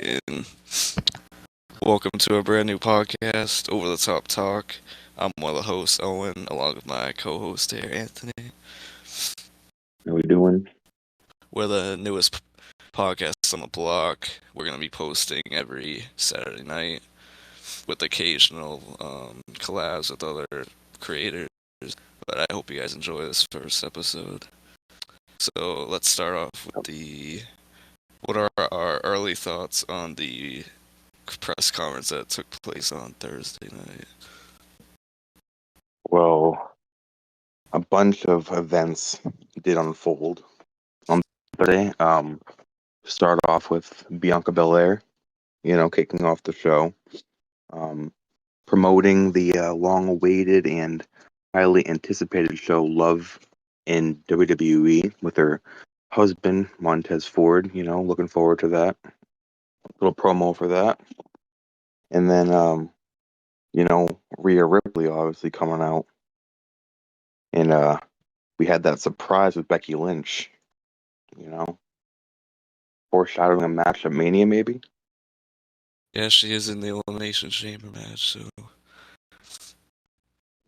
and welcome to a brand new podcast, Over the Top Talk. I'm one of the hosts, Owen, along with my co-host here, Anthony. How we doing? We're the newest podcast on the block. We're gonna be posting every Saturday night with occasional collabs with other creators. But I hope you guys enjoy this first episode. So let's start off with what are our early thoughts on the press conference that took place on Thursday night? Well, a bunch of events did unfold on Thursday. Start off with Bianca Belair, kicking off the show, um, promoting the long-awaited and highly anticipated show Love in WWE with her husband Montez Ford. Looking forward to that. Little promo for that, and then Rhea Ripley obviously coming out, and we had that surprise with Becky Lynch, you know, foreshadowing a match at Mania, maybe. Yeah, she is in the Elimination Chamber match, so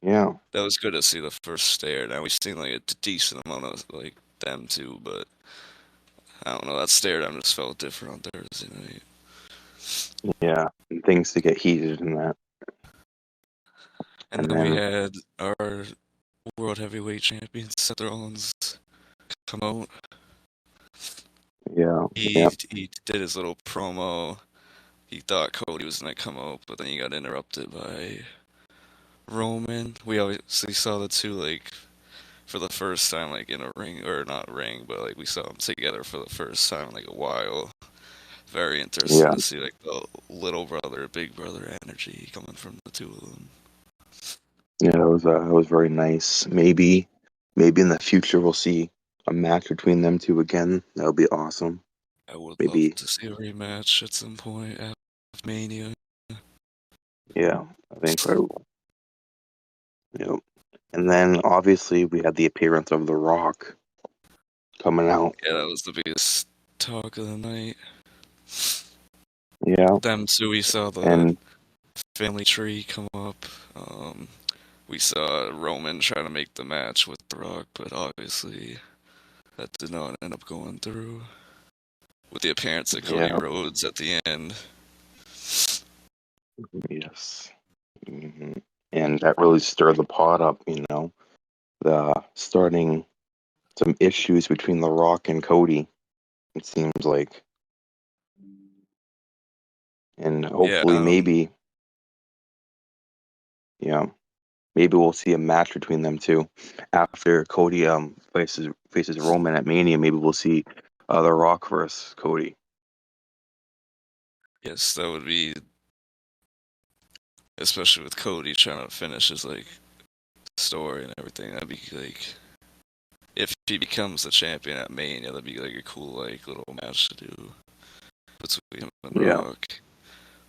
Yeah, that was good to see the first stare. Now we've seen like a decent amount of like them too, but I don't know, that stare down just felt different on Thursday night. yeah, and things to get heated in that, And and then we then had our World Heavyweight Champion Seth Rollins come out. yeah, yeah, He did his little promo. He thought Cody was gonna come out, but then he got interrupted by Roman. We obviously saw the two like for the first time like in a ring or not ring, but like we saw them together for the first time in like a while. Very interesting yeah, to see like the little brother, big brother energy coming from the two of them. yeah. That was very nice. Maybe in the future we'll see a match between them two again. That would be awesome. I would love Maybe, to see a rematch at some point at Mania. yeah, I think so. Yep. And then obviously we had the appearance of The Rock coming out. Yeah, that was the biggest talk of the night. Yeah, Them two, we saw the and family tree come up. Um, we saw Roman trying to make the match with The Rock, but obviously that did not end up going through. With the appearance of Cody yeah, Rhodes at the end. yes. And that really stirred the pot up, the starting some issues between The Rock and Cody, it seems like. And Yeah, hopefully maybe we'll see a match between them two. After Cody faces Roman at Mania, maybe we'll see The Rock versus Cody. yes, that would be, especially with Cody trying to finish his like story and everything. That'd be like, if he becomes the champion at Mania, that'd be like a cool like little match to do between him and The Yeah, Rock.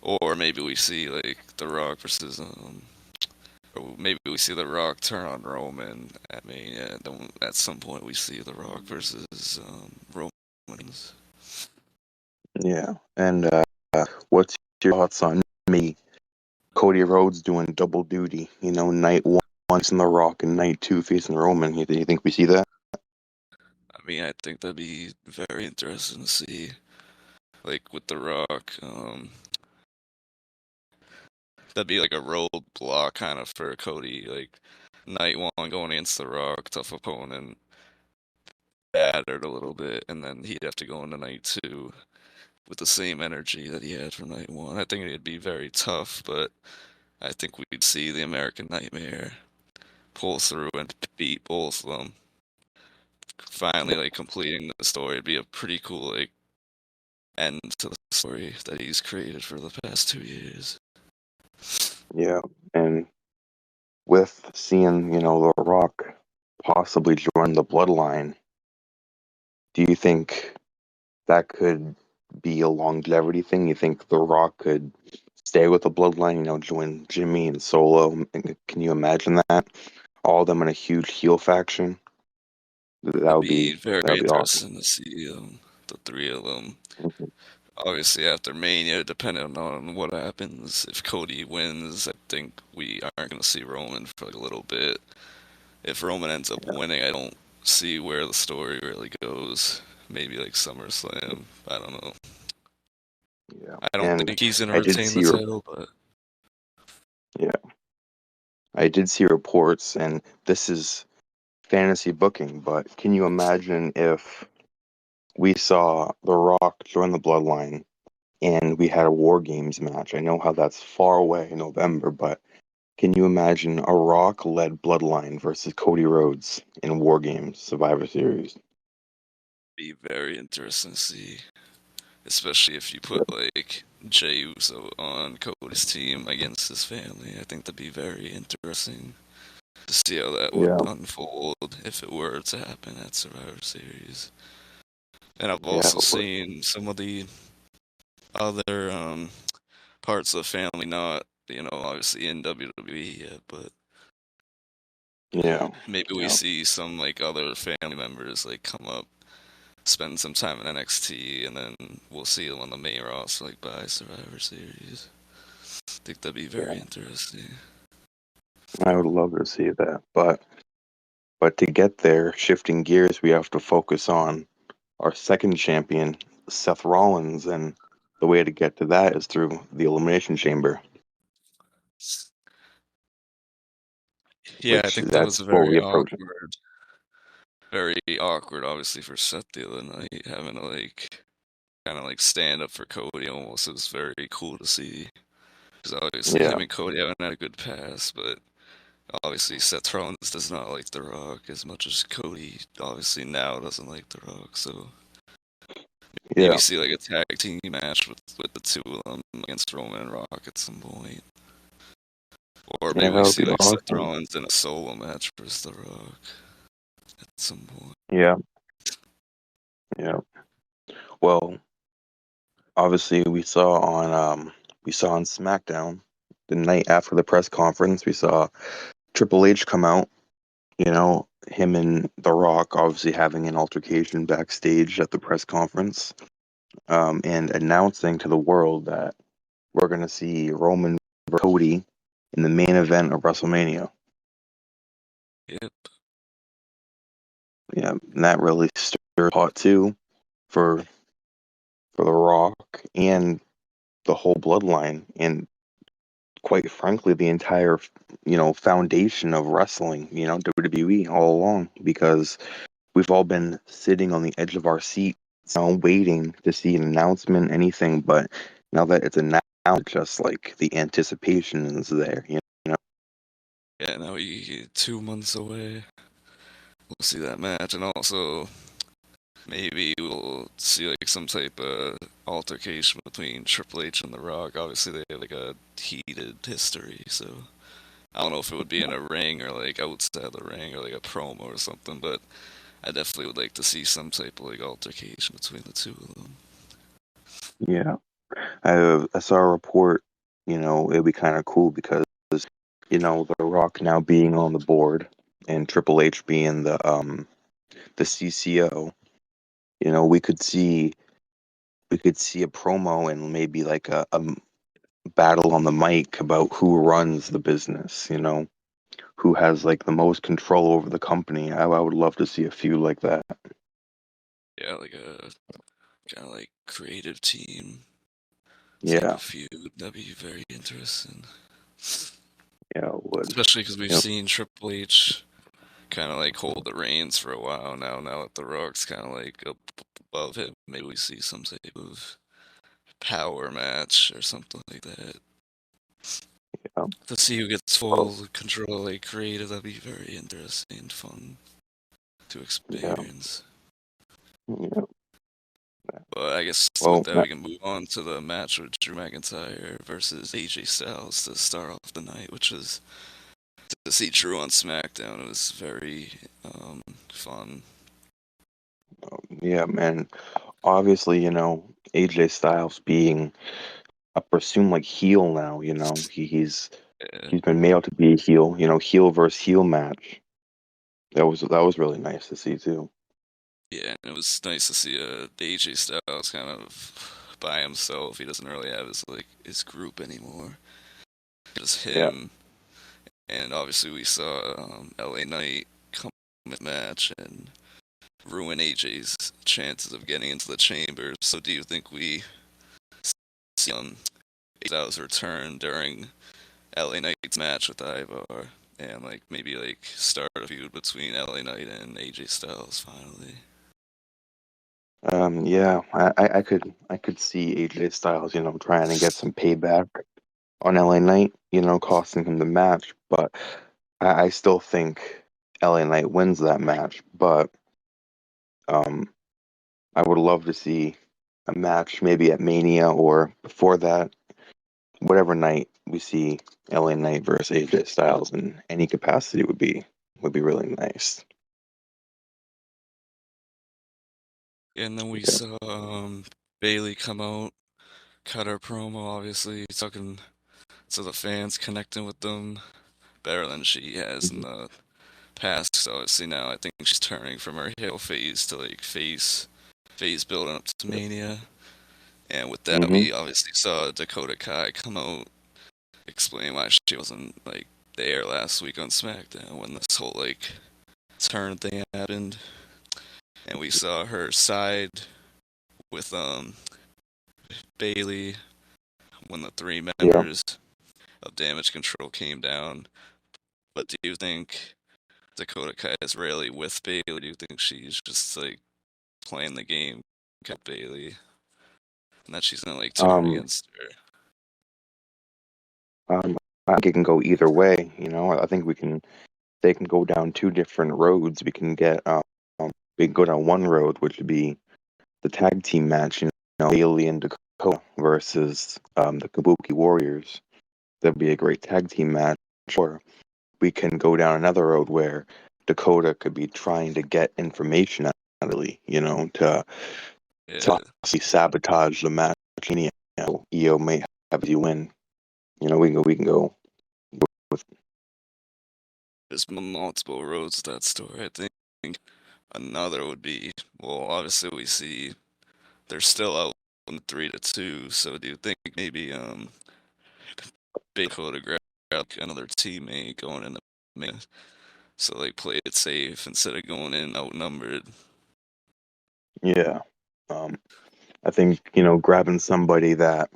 Or maybe we see like The Rock versus or maybe we see The Rock turn on Roman at Mania. And then at some point we see The Rock versus Roman. yeah. And what's your thoughts on me, Cody Rhodes doing double duty? Night one facing The Rock and night two facing Roman. You think we see that? I mean, I think that'd be very interesting to see. Like with The Rock, that'd be like a roadblock kind of for Cody. Like night one going against The Rock, tough opponent, battered a little bit, and then he'd have to go into night two with the same energy that he had from night one. I think it'd be very tough, but I think we'd see the American Nightmare pull through and beat both of them. Finally, like completing the story, it'd be a pretty cool like end to the story that he's created for the past 2 years. Yeah. And with seeing, The Rock possibly join the bloodline, do you think that could be a longevity thing? You think The Rock could stay with the bloodline, join Jimmy and Solo? Can you imagine that? All of them in a huge heel faction? That That'd would be be very that would be awesome. interesting to see the three of them. Mhm. obviously after Mania, depending on what happens, if Cody wins, I think we aren't going to see Roman for like a little bit. If Roman ends up Yeah, winning, I don't see where the story really goes. Maybe like SummerSlam. I don't know. yeah. I don't And think he's going to I did retain the see, title, but yeah, I did see reports, and this is fantasy booking, but can you imagine if we saw The Rock join the Bloodline and we had a War Games match? I know how that's far away in November, but can you imagine a Rock-led Bloodline versus Cody Rhodes in War Games Survivor Series? be very interesting to see. Especially if you Yeah, put like Jey Uso on Cody's team against his family. I think that'd be very interesting to see how that would yeah, unfold if it were to happen at Survivor Series. And I've yeah, also seen some of the other parts of the family, not, obviously in WWE yet, but yeah, maybe we yeah, see some like other family members like come up, spend some time in NXT, and then we'll see them on the main roster like by Survivor Series. I think that'd be yeah. very interesting. I would love to see that, but to get there, shifting gears, we have to focus on our second champion, Seth Rollins, and the way to get to that is through the Elimination Chamber, Yeah, I which think that was that's slowly approaching. very awkward, obviously for Seth the other night, having to like kind of like stand up for Cody almost. It was very cool to see because obviously Yeah, him and Cody haven't had a good past, but obviously Seth Rollins does not like The Rock as much as Cody obviously now doesn't like The Rock. So maybe yeah, see like a tag team match with the two of them against Roman and Rock at some point. Or yeah. maybe That we would see be like Seth awesome. Rollins in a solo match versus The Rock at some point. Yeah, yeah. Well, obviously we saw on SmackDown the night after the press conference, we saw Triple H come out. You know, him and The Rock obviously having an altercation backstage at the press conference, and announcing to the world that we're going to see Roman versus Cody in the main event of WrestleMania. Yep. Yeah, and that really stirred pot too for The Rock and the whole bloodline, and quite frankly, the entire foundation of wrestling. WWE all along, because we've all been sitting on the edge of our seats, waiting to see an announcement, anything. But now that it's announced, just like the anticipation is there. You know? Yeah, now we 2 months away. We'll see that match, and also maybe we'll see like some type of altercation between Triple H and The Rock. Obviously, they have like a heated history, so I don't know if it would be in a ring or like outside the ring or like a promo or something. But I definitely would like to see some type of like altercation between the two of them. Yeah. I saw a report. It'd be kind of cool because The Rock now being on the board and Triple H being the CCO. We could see a promo and maybe like a battle on the mic about who runs the business. Who has like the most control over the company. I would love to see a feud like that. Yeah, like a kind of like creative team type Yeah, of feud. That'd be very interesting. yeah, it would. Especially because we've Yep. seen Triple H kind of like hold the reins for a while now. Now that The Rock's kind of like up above him, maybe we see some type of power match or something like that. Yeah, To see who gets well, full control, like creative, that'd be very interesting and fun to yeah, experience. yeah. But I guess with Well, that, that, we can move on to the match with Drew McIntyre versus AJ Styles to start off the night, which was to see Drew on SmackDown. It was very fun. yeah, man. Obviously, AJ Styles being a presumed like heel now. Yeah, He's been made out to be a heel. Heel versus heel match. That was really nice to see too. yeah, and it was nice to see AJ Styles kind of by himself. He doesn't really have his group anymore. Just Yeah. him, and obviously we saw LA Knight come in the match and ruin AJ's chances of getting into the chamber. So do you think we see Styles return during LA Knight's match with Ivar, and like maybe like start a feud between LA Knight and AJ Styles finally? Yeah, I could see AJ Styles, trying to get some payback on LA Knight, costing him the match, but I still think LA Knight wins that match, but um I would love to see a match maybe at Mania or before that, whatever night we see LA Knight versus AJ Styles in any capacity would be really nice. And then we Yeah. saw Bailey come out, cut her promo, obviously talking to the fans, connecting with them better than she has in Mhm. the past. So obviously now I think she's turning from her heel phase to like phase building up to Mania. And with that, Hmm. we obviously saw Dakota Kai come out, explain why she wasn't like there last week on SmackDown when this whole like turn thing happened. And we saw her side with Bailey when the three Yeah. members of Damage Control came down. But do you think Dakota Kai is really with Bailey? Do you think she's just like playing the game, got Bailey, and that she's gonna like turn Um, against her? I think it can go either way. I think they can go down two different roads. We can go down one road, which would be the tag team match, Bailey and Dakota versus the Kabuki Warriors. That'd be a great tag team match. Or we can go down another road where Dakota could be trying to get information out of Bailey, to Yeah, obviously sabotage the match. EO may have you win. We can go with. there's multiple roads to that story. I think another would be, well, obviously we see they're still out in 3-2. So do you think maybe Big Dakota grab like, another teammate going in the main, so like play it safe instead of going in outnumbered? Yeah. Um, I think, grabbing somebody that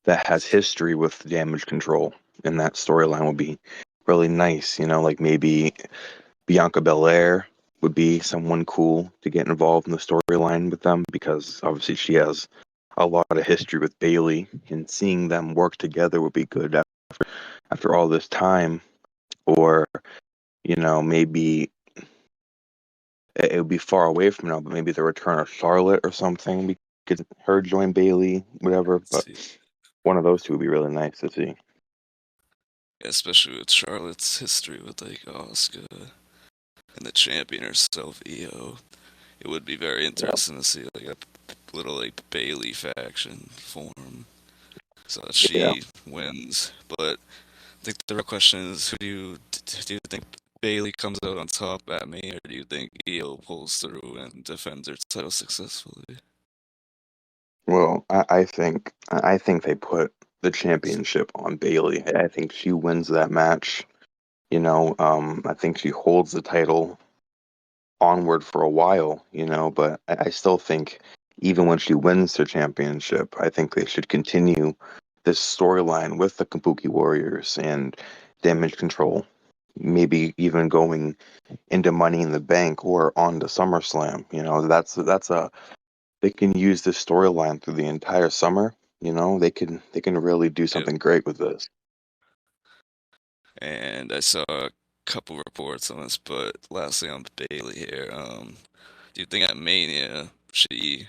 has history with damage control in that storyline would be really nice. Like maybe Bianca Belair would be someone cool to get involved in the storyline with them because obviously she has a lot of history with Bailey, and seeing them work together would be good after all this time. Or, maybe it would be far away from now, but maybe the return of Charlotte or something. We could her join Bailey, whatever. Let's But see. one of those two would be really nice to see. Yeah, especially with Charlotte's history with like Asuka and the champion herself, Io. It would be very Yeah. interesting to see like a little like Bailey faction form so that Yeah. she wins. But I think the real question is, do you think Bailey comes out on top at me, or do you think Io pulls through and defends her title successfully? Well, I think they put the championship on Bailey. I think she wins that match. I think she holds the title onward for a while, but I still think even when she wins the championship, I think they should continue this storyline with the Kabuki Warriors and Damage Control, maybe even going into Money in the Bank or on to SummerSlam. That's a they can use this storyline through the entire summer. They can really do Yep. something great with this. And I saw a couple reports on this, but lastly on Bailey here, do you think at Mania she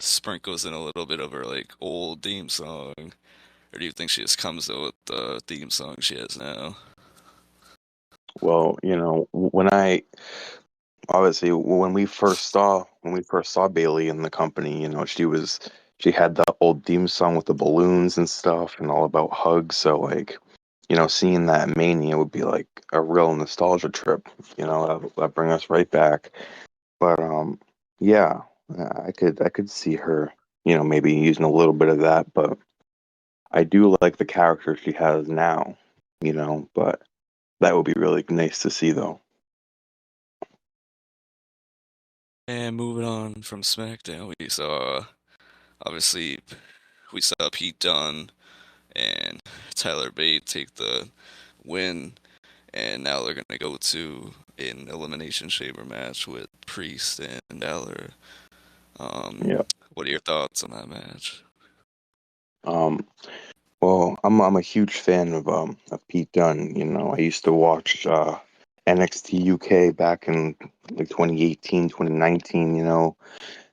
sprinkles in a little bit of her like old theme song, or do you think she just comes out with the theme song she has now? Well, when I obviously when we first saw Bailey in the company, she had the old theme song with the balloons and stuff and all about hugs. So like, seeing that Mania would be like a real nostalgia trip. That bring us right back. But yeah, I could see her, maybe using a little bit of that, but I do like the character she has now, but that would be really nice to see though. And moving on from SmackDown, obviously, we saw Pete Dunne and Tyler Bate take the win, and now they're gonna go to an Elimination Chamber match with Priest and Balor. Um, Yeah. what are your thoughts on that match? Um, well, I'm a huge fan of Pete Dunne. I used to watch NXT UK back in like 2018, 2019.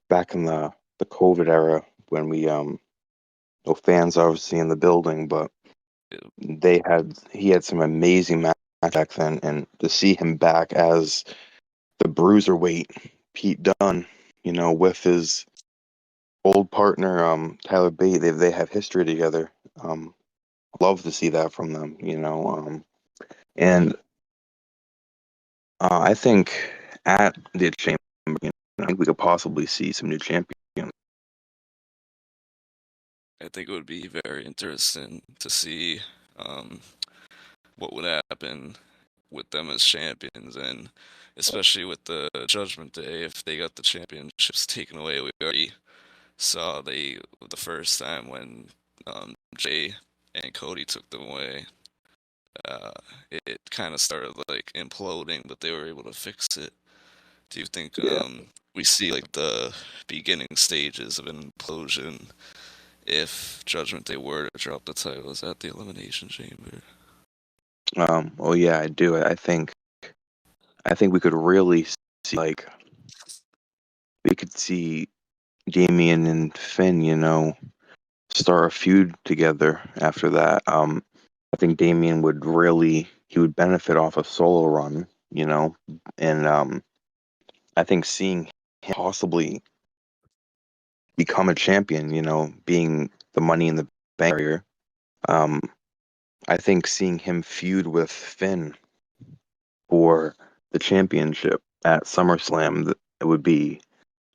Back in the COVID era when we no fans obviously in the building, but he had some amazing matches back then, and to see him back as the bruiserweight Pete Dunne, with his old partner Tyler Bate, they have history together. Love to see that from them, and I think at the chamber, I think we could possibly see some new champions. I think it would be very interesting to see um, what would happen with them as champions, and especially with the Judgment Day, if they got the championships taken away. We already saw the first time when Jay and Cody took them away. Uh, it kind of started like imploding, but they were able to fix it. Do you think Yeah. we see like the beginning stages of an implosion if Judgment Day were to drop the titles at the Elimination Chamber? Well, yeah, I do. I think we could really see like we could see Damien and Finn, start a feud together after that. I think Damien he would benefit off a solo run, and I think seeing him possibly become a champion, being the Money in the Bank carrier, um, I think seeing him feud with Finn for the championship at SummerSlam, it would be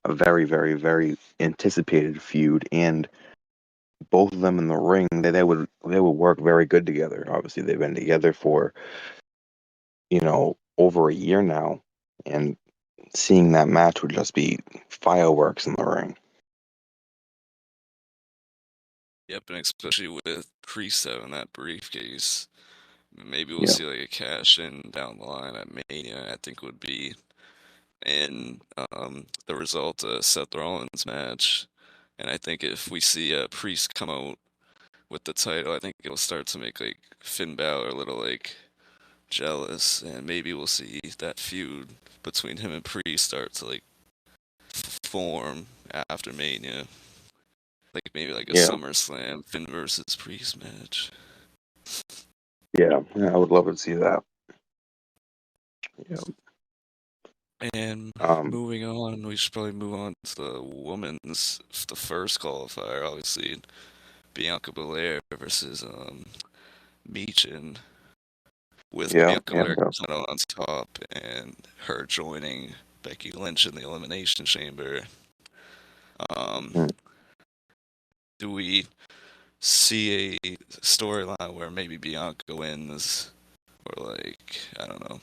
a very, very, very anticipated feud, and both of them in the ring, they would work very good together. Obviously, they've been together for over a year now, and seeing that match would just be fireworks in the ring. Yep, and especially with Priest having that briefcase, maybe we'll Yeah, see like a cash in down the line at Mania. I think would be in the result of Seth Rollins match, and I think if we see a Priest come out with the title, I think it'll start to make like Finn Balor a little like jealous, and maybe we'll see that feud between him and Priest start to like form after Mania, like maybe like a yeah, SummerSlam Finn versus Priest match. yeah. I would love to see that. Yeah. And Um. moving on, we should probably move on to the first qualifier, obviously, Bianca Belair versus Michin, with Yeah. Bianca Belair kind of on top and her joining Becky Lynch in the Elimination Chamber. Um, Mm. do we see a storyline where maybe Bianca wins, or like I don't know,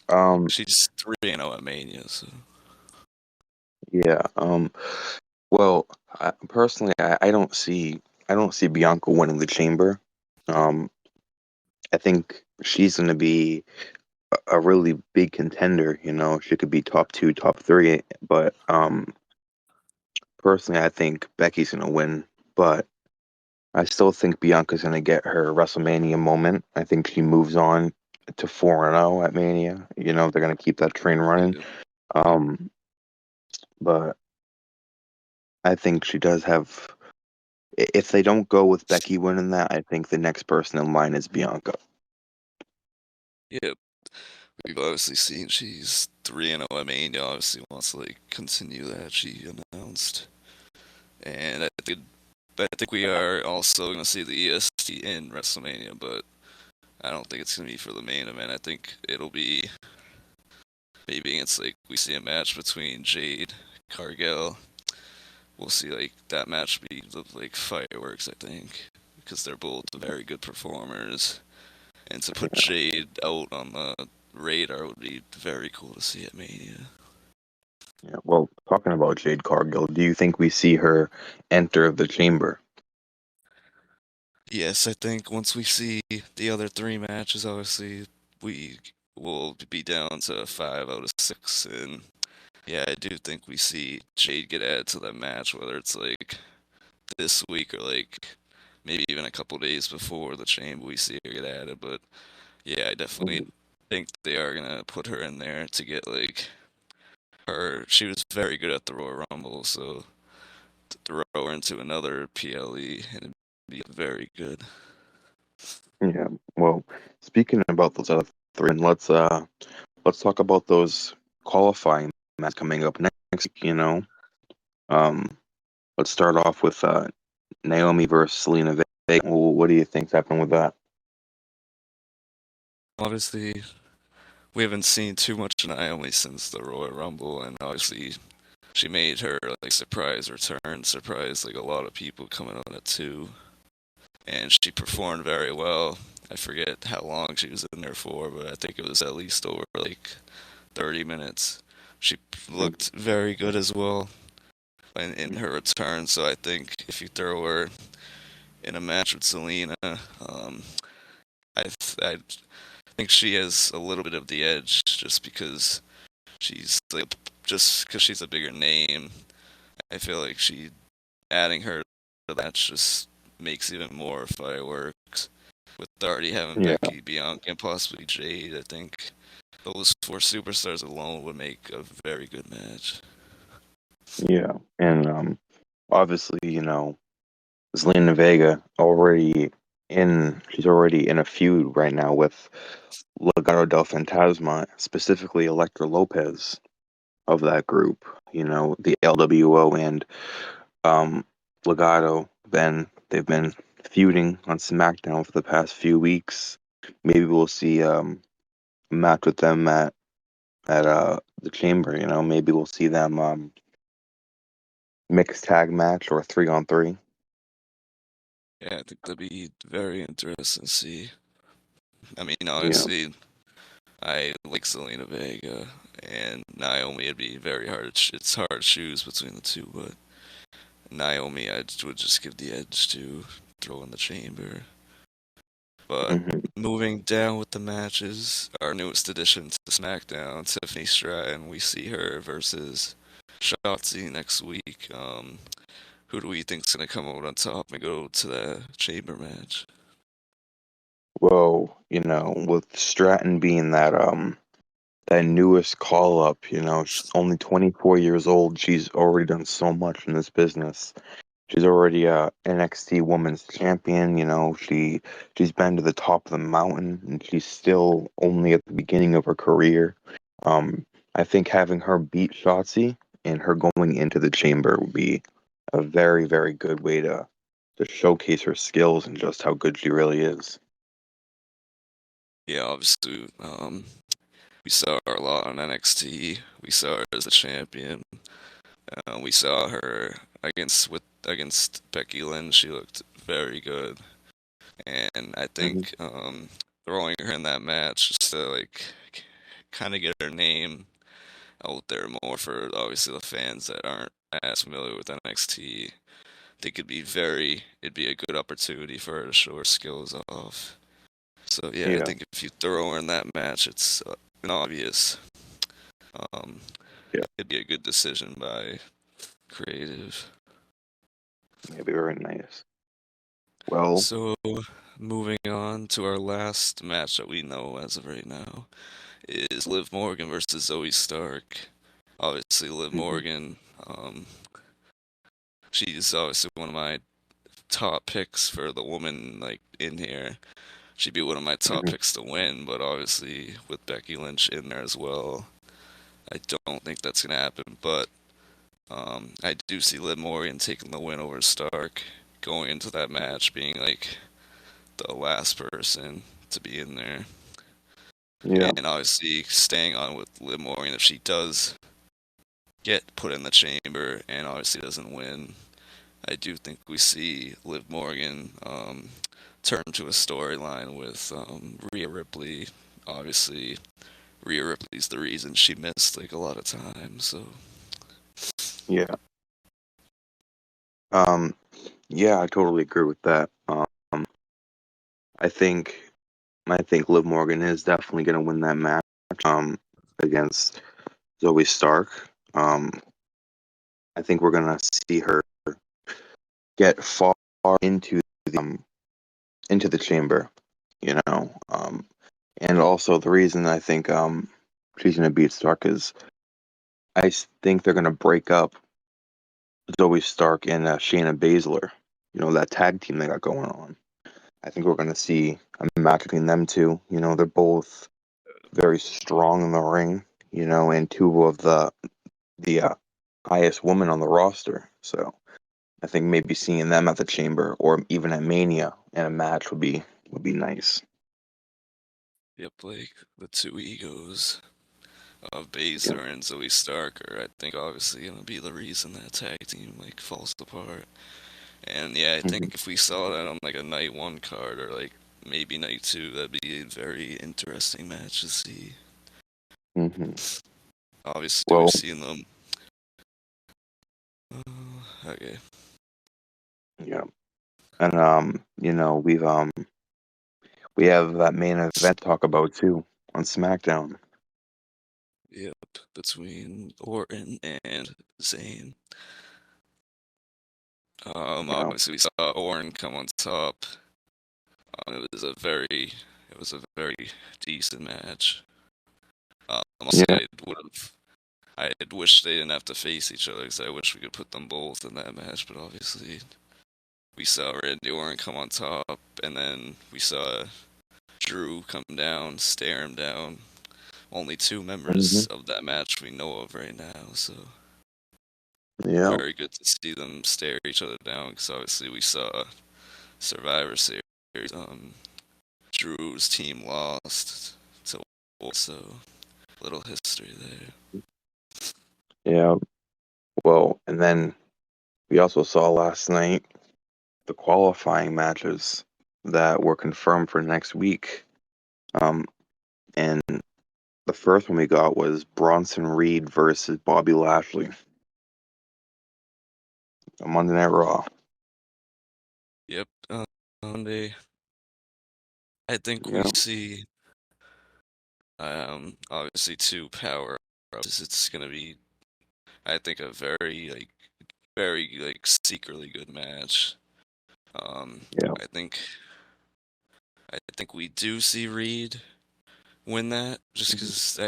Um. she's 3-0 at Mania, so Yeah. Well, personally, I don't see Bianca winning the Chamber. Um. I think she's going to be a really big contender. She could be top two, top three. But personally, I think Becky's going to win. But I still think Bianca's going to get her WrestleMania moment. I think she moves on to 4-0 at Mania. They're going to keep that train running. yeah. Um, but I think she does have. If they don't go with Becky winning that, I think the next person in line is Bianca. Yeah, we've obviously seen she's 3-0 at Mania. Obviously wants to like continue that she announced, and I think we are also gonna see the EST in WrestleMania, but I don't think it's gonna be for the main event. I think it'll be maybe it's like we see a match between Jade Cargill we'll see like that match be like fireworks, I think, because they're both very good performers. And to put Jade out on the radar would be very cool to see at Mania. Yeah. Well, talking about Jade Cargill, do you think we see her enter the chamber? Yes, I think once we see the other three matches, obviously we will be down to 5 out of 6, and yeah, I do think we see Jade get added to that match, whether it's like this week or like maybe even a couple days before the chamber we see her get added. But yeah, I definitely Mhm. think they are gonna put her in there to get like her. She was very good at the Royal Rumble, so to throw her into another PLE and it'd be very good. Yeah. Well, speaking about those other three, and let's talk about those qualifying matches coming up next week. Um, let's start off with Naomi versus Selena Vega. What do you think's happening with that? Obviously, we haven't seen too much of Naomi since the Royal Rumble, and obviously she made her like surprise return, surprised like a lot of people coming on it too, and she performed very well. I forget how long she was in there for, but I think it was at least over like 30 minutes. She looked very good as well in her return, so I think if you throw her in a match with Selena, I think she has a little bit of the edge just because she's like just because she's a bigger name. I feel like she adding her to that just makes even more fireworks. With already having Yeah, Becky, Bianca, and possibly Jade, I think those four superstars alone would make a very good match. yeah, and obviously, Zelina Vega she's already in a feud right now with Legado del Fantasma, specifically Elektra Lopez of that group. The LWO and um, Legado. Then they've been feuding on SmackDown for the past few weeks. Maybe we'll see a match with them at the Chamber. Maybe we'll see them mixed tag match or 3-on-3. Yeah, I think that'd be very interesting to see. I mean, Yeah. honestly, I like Selena Vega and Naomi. It'd be very hard. It's hard to choose between the two, but Naomi, would just give the edge to throw in the chamber. But Hmm. moving down with the matches, our newest addition to SmackDown, Tiffany Stratton, we see her versus Shotzi next week. Who do we think's gonna come out on top and go to the chamber match? Well, with Stratton being that newest call up, she's only 24 years old. She's already done so much in this business. She's already a NXT Women's Champion. She's been to the top of the mountain, and she's still only at the beginning of her career. Um, I think having her beat Shotzi and her going into the chamber would be a very, very good way to showcase her skills and just how good she really is. Yeah, obviously, we saw her a lot on NXT. We saw her as a champion. We saw her against Becky Lynch. She looked very good, and I Hmm. think throwing her in that match just to like kind of get her name out there more for obviously the fans that aren't as familiar with NXT. I think it'd be a good opportunity for her to show her skills off. So yeah, I Yeah, think if you throw her in that match, it's an obvious. Um, yeah, it'd be a good decision by creative. it'd be very nice. Well, So moving on to our last match that we know as of right now is Liv Morgan versus Zoe Stark. Obviously, Liv hmm Morgan. She's obviously one of my top picks for the woman like in here. She'd be one of my top hmm picks to win, but obviously with Becky Lynch in there as well, I don't think that's gonna happen. But I do see Liv Morgan taking the win over Stark, going into that match being like the last person to be in there, yeah, and obviously staying on with Liv Morgan if she does get put in the chamber and obviously doesn't win, I do think we see Liv Morgan turn to a storyline with Rhea Ripley. Obviously, Rhea Ripley's the reason she missed like a lot of time. So Yeah. Um, yeah, I totally agree with that. I think I think Liv Morgan is definitely going to win that match against Zoe Stark. I think we're going to see her get far into the chamber, you know. And also the reason I think she's going to beat Stark is think they're going to break up Zoe Stark and Shayna Baszler. You know, that tag team they got going on. I think we're going to see a match between them two. You know, they're both very strong in the ring. You know, and two of the highest women on the roster. So I think maybe seeing them at the Chamber or even at Mania in a match would be nice. yep, like the two egos of Yeah. Baszler and Zoe Stark are, I think, obviously gonna be the reason that tag team like falls apart. And yeah, I Hmm. think if we saw that on like a night one card or like maybe night two, that'd be a very interesting match to see. Hmm. Obviously, we've Well, seen them. Okay. yeah, and you know, we have that main event to talk about too on SmackDown. Yep, between Orton and Zayn. Yeah. Obviously we saw Orton come on top. It was a very decent match. Honestly, Yeah. I had wished they didn't have to face each other because I wish we could put them both in that match. But obviously, we saw Randy Orton come on top, and then we saw Drew come down, stare him down. Only two Hmm. members of that match we know of right now, so Yeah. very good to see them stare each other down. Because obviously, we saw Survivor Series. Drew's team lost to so little history there. Yeah. Well, and then we also saw last night the qualifying matches that were confirmed for next week. Um, and the first one we got was Bronson Reed versus Bobby Lashley on Monday Night Raw. Yep. Monday. I think we Yeah. see obviously two power ups. It's gonna be I think a very like secretly good match. Um Yeah. I think I think we do see Reed win that just Mhm. because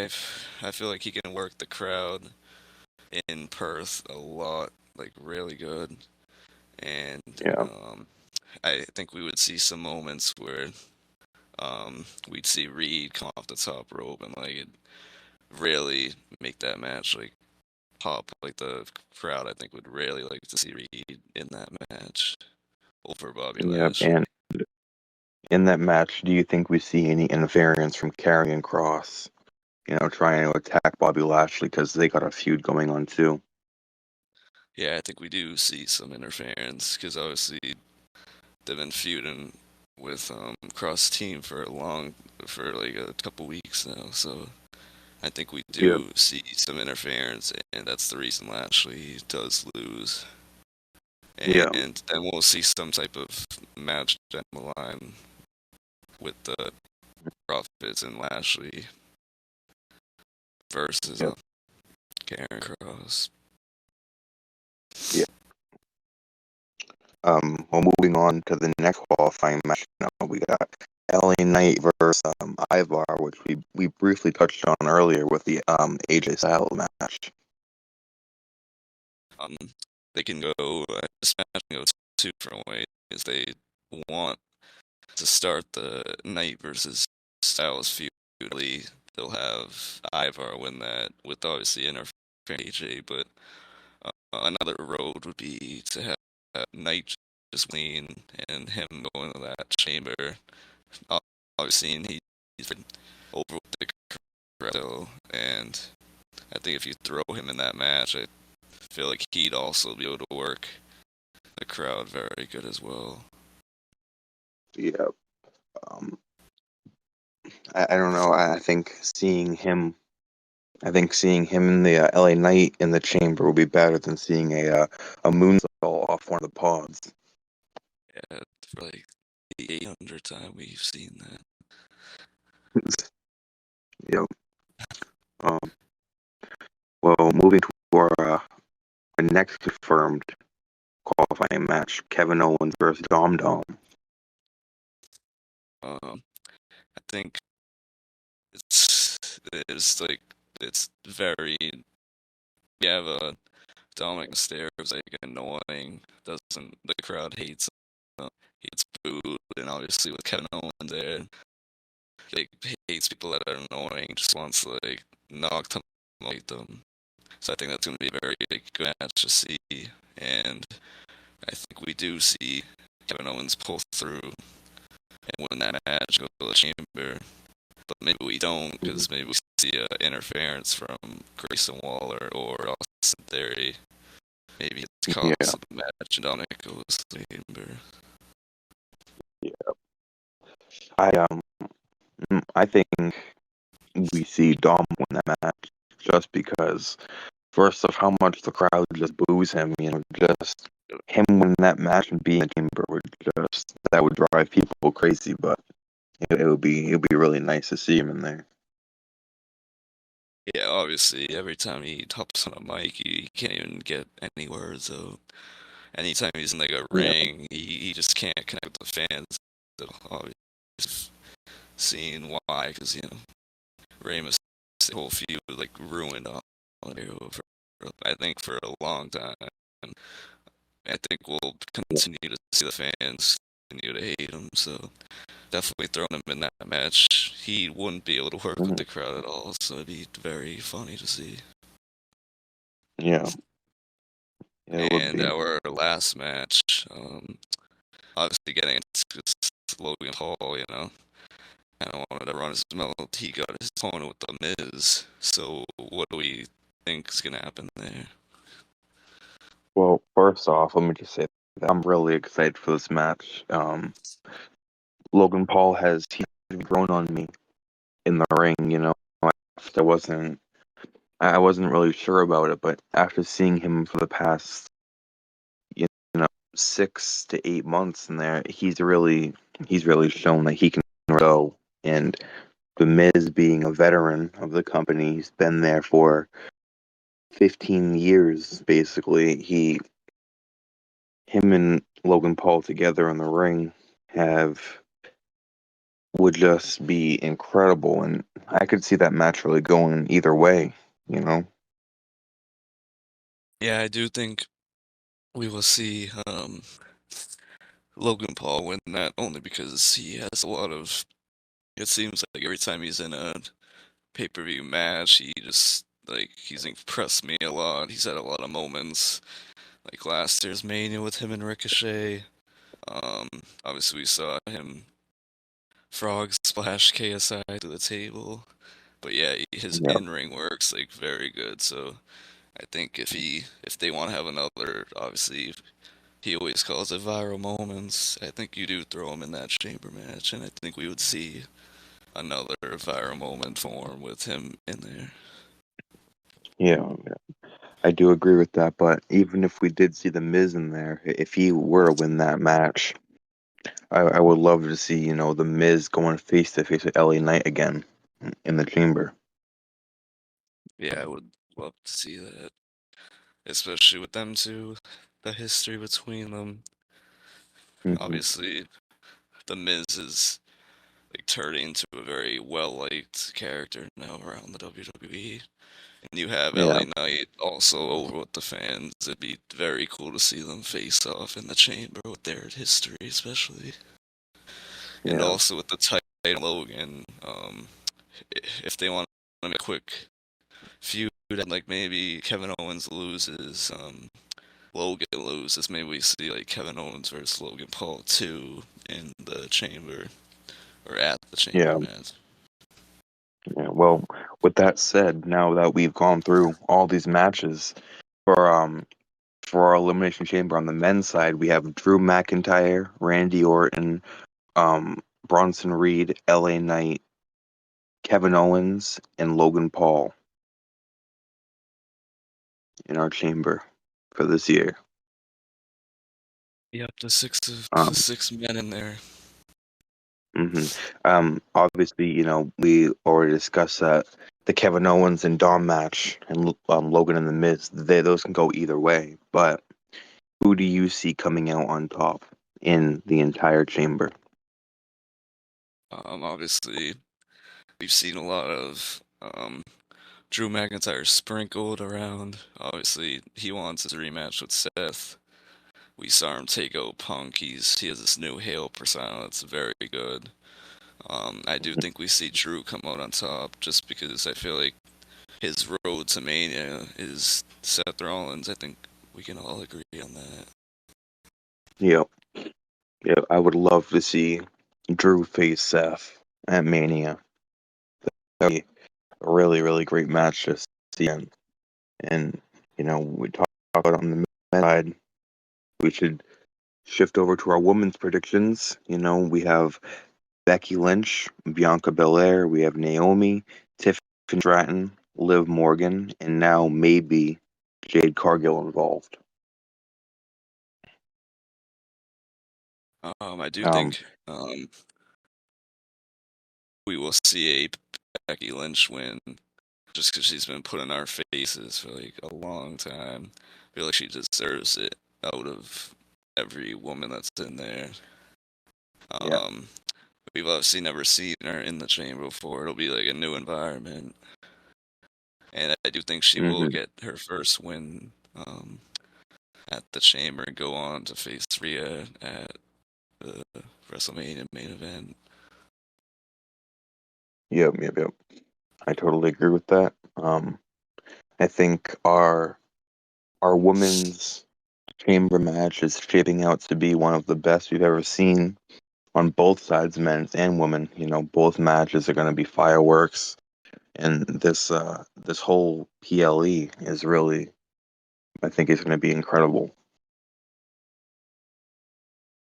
I feel like he can work the crowd in Perth a lot, like really good. And Yeah. I think we would see some moments where we'd see Reed come off the top rope and like it really make that match like pop. Like the crowd, I think would really like to see Reed in that match over Bobby Yeah. Lashley. And in that match, do you think we see any interference from Karrion Cross? You know, trying to attack Bobby Lashley because they got a feud going on too. Yeah, I think we do see some interference because obviously they've been feuding with Cross Team for like a couple weeks now. So I think we Yeah. do see some interference, and that's the reason Lashley does lose. Yeah. And then we'll see some type of match down the line with the Profits and Lashley versus Yeah. Karen Cross. Yeah. Well, moving on to the next qualifying match, we got LA Knight versus Ivar, which we briefly touched on earlier with the AJ Styles match. Um, they can go this match can go two different ways. They want to start the Knight versus Styles feud. They'll have Ivar win that with obviously interference AJ, but another road would be to have Knight just win and him go into that chamber. Obviously, he's been over with the Credo, and I think if you throw him in that match, I feel like he'd also be able to work the crowd very good as well. Yeah. Um, I don't know. I think seeing him in the LA Knight in the chamber will be better than seeing a moonsault off one of the pods. Yeah, for like the 800th time we've seen that. Yep. Um, well, moving to our next confirmed qualifying match, Kevin Owens versus Dom Dom. I think it's like it's very. You have a Dominic Mysterio's like annoying. Doesn't the crowd hates him? He gets booed, and obviously with Kevin Owens there, like hates people that are annoying. Just wants to like knock them, like them. So I think that's gonna be a very like, good match to see, and I think we do see Kevin Owens pull through and win that match, go to the chamber. But maybe we don't, because maybe we see interference from Grayson Waller or Austin Theory. Maybe it's Yeah, cost of the match and Dominic goes to the chamber. yeah. I think we see Dom win that match just because first of how much the crowd just boos him, just him winning that match and being in the chamber would just that would drive people crazy, but it would be really nice to see him in there. Yeah, obviously, every time he hops on a mic, he can't even get any words out. Anytime he's in like a Yeah, ring, he just can't connect with the fans. So obviously, seeing why, because Rey Mysterio's whole feud was like ruined on for, I think for a long time. And I think we'll continue to see the fans continue to hate him. So definitely throwing him in that match, he wouldn't be able to work with mhm, the crowd at all. So it'd be very funny to see. yeah, yeah, it would And be. our last match, obviously getting into Logan Paul, kind of wanted to run his mouth. He got his opponent with the Miz. So what do we think is gonna happen there? Well, first off, let me just say that I'm really excited for this match. Logan Paul he's grown on me in the ring. I wasn't I wasn't really sure about it, but after seeing him for the past you know 6 to 8 months in there, he's really shown that he can go. And the Miz being a veteran of the company, he's been there for 15 years basically. Him and Logan Paul together in the ring have would just be incredible, and I could see that match really going either way, you know? Yeah, I do think we will see Logan Paul win that only because he has a lot of. It seems like every time he's in a pay-per-view match, he's impressed me a lot. He's had a lot of moments, like last year's Mania with him and Ricochet. Um, Obviously we saw him frog splash KSI to the table, but yeah, his Yeah, in-ring works like very good. So I think if they want to have another, obviously he always calls it viral moments. I think you do throw him in that chamber match, and I think we would see another viral moment form with him in there. yeah, I do agree with that. But even if we did see the Miz in there, if he were to win that match, I would love to see the Miz going face to face with LA Knight again in the chamber. Yeah, I would love to see that, especially with them two, the history between them. Hmm. Obviously, the Miz is like turning into a very well-liked character now around the WWE. And you have Yeah, LA Knight also over with the fans. It'd be very cool to see them face off in the chamber with their history, especially. And yeah, also with the Titan Logan, if they want to make a quick feud, like maybe Kevin Owens loses, Logan loses, maybe we see like Kevin Owens versus Logan Paul 2 in the chamber or at the chamber yeah, match. yeah. Well, with that said, now that we've gone through all these matches for our Elimination Chamber on the men's side, we have Drew McIntyre, Randy Orton, Bronson Reed, LA Knight, Kevin Owens, and Logan Paul in our chamber for this year. Yep, the Um, six men in there. Obviously, we already discussed that the Kevin Owens and Dom match and Logan and the Miz, those can go either way. But who do you see coming out on top in the entire chamber? Obviously, we've seen a lot of Drew McIntyre sprinkled around. Obviously, he wants his rematch with Seth. We saw him take out Punk. He has this new heel persona that's very good. I do think we see Drew come out on top just because I feel like his road to Mania is Seth Rollins. I think we can all agree on that. Yeah, yeah, I would love to see Drew face Seth at Mania. That'd be a really, really great match to see. And we talked about it on the men's side. We should shift over to our women's predictions. We have Becky Lynch, Bianca Belair, we have Naomi, Tiffany Stratton, Liv Morgan, and now maybe Jade Cargill involved. I do Um, think we will see a Becky Lynch win just because she's been put in our faces for like a long time. I feel like she deserves it out of every woman that's in there. yeah. We've obviously never seen her in the chamber before. It'll be like a new environment, and I do think she will hmm get her first win at the chamber and go on to face Rhea at the WrestleMania main event. Yep. I totally agree with that. I think our women's chamber match is shaping out to be one of the best we've ever seen on both sides, men's and women. Both matches are going to be fireworks, and this whole PLE is really, I think, is going to be incredible.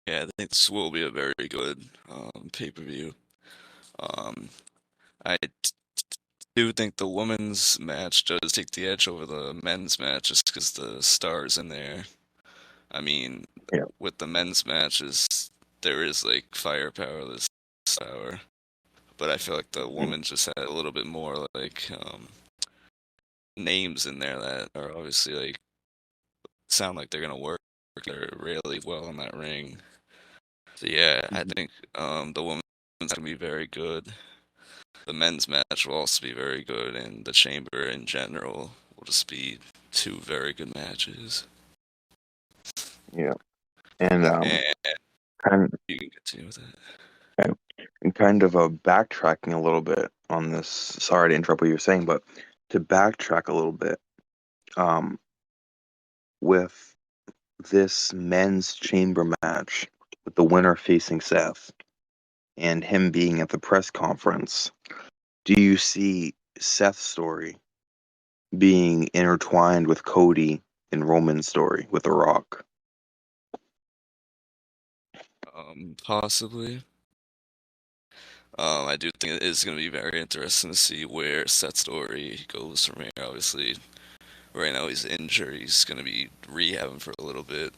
Yeah, I think this will be a very good pay-per-view. Um, I do think the women's match does take the edge over the men's match just because the stars in there. I mean, Yeah. with the men's matches, there is like firepower this hour, but I feel like the women just had a little bit more like names in there that are obviously like sound like they're gonna work. They're really well in that ring. So yeah, I Mhm. think the women's gonna be very good. The men's match will also be very good, and the chamber in general will just be two very good matches. Yeah. And And kind you can continue with that. and kind of backtracking a little bit on this. Sorry to interrupt what you're saying, but to backtrack a little bit, um, with this men's chamber match, with the winner facing Seth and him being at the press conference, do you see Seth's story being intertwined with Cody and Roman's story with The Rock? Possibly. I do think it is going to be very interesting to see where Seth's story goes from here. Obviously, right now he's injured. He's going to be rehabbing for a little bit.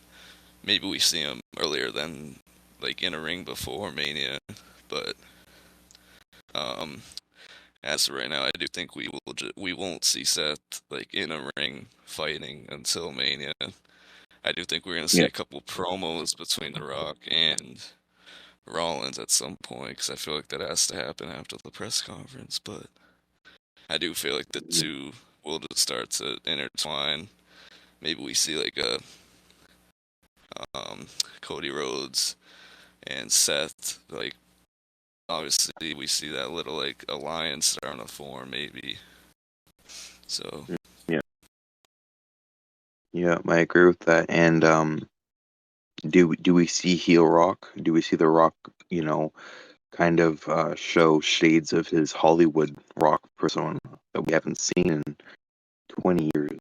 Maybe we see him earlier than like in a ring before Mania, but um, as of right now, I do think we won't see Seth like in a ring fighting until Mania. I do think we're going to see Yeah. a couple promos between The Rock and Rollins at some point because I feel like that has to happen after the press conference. But I do feel like the two will just start to intertwine. Maybe we see like a Cody Rhodes and Seth. Like obviously we see that little like alliance starting to form. Maybe so. Yeah. Yeah, I agree with that. And do we see heel Rock? Do we see The Rock, kind of show shades of his Hollywood rock persona that we haven't seen in 20 years.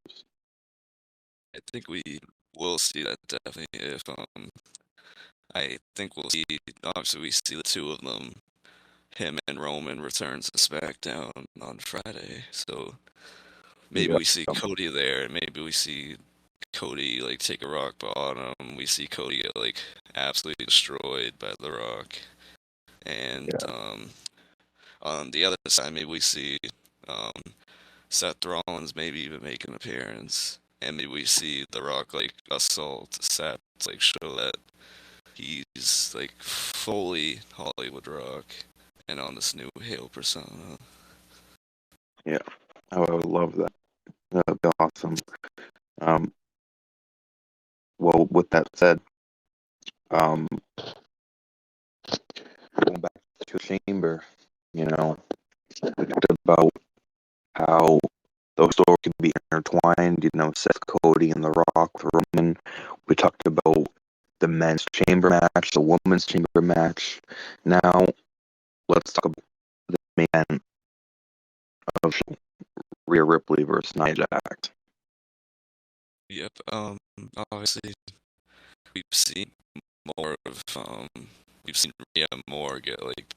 I think we will see that definitely if I think we'll see obviously we see the two of them, him and Roman returns to SmackDown on Friday. So maybe Yeah. we see Cody there, and maybe we see Cody like take a rock bottom. We see Cody get like absolutely destroyed by The Rock, and Yeah. on the other side, maybe we see um, Seth Rollins maybe even make an appearance, and maybe we see The Rock like assault Seth, to, like show that he's like fully Hollywood Rock and on this new heel persona. Yeah. I would love that. That'd be awesome. Um, well, with that said, um, going back to Chamber, you know, we talked about how those stories can be intertwined. You know, Seth Cody and The Rock with Roman. We talked about the men's chamber match, the women's chamber match. Now, let's talk about the main event of Rhea Ripley versus Nia Jax. Yep. Obviously we've seen more of we've seen Rhea more get like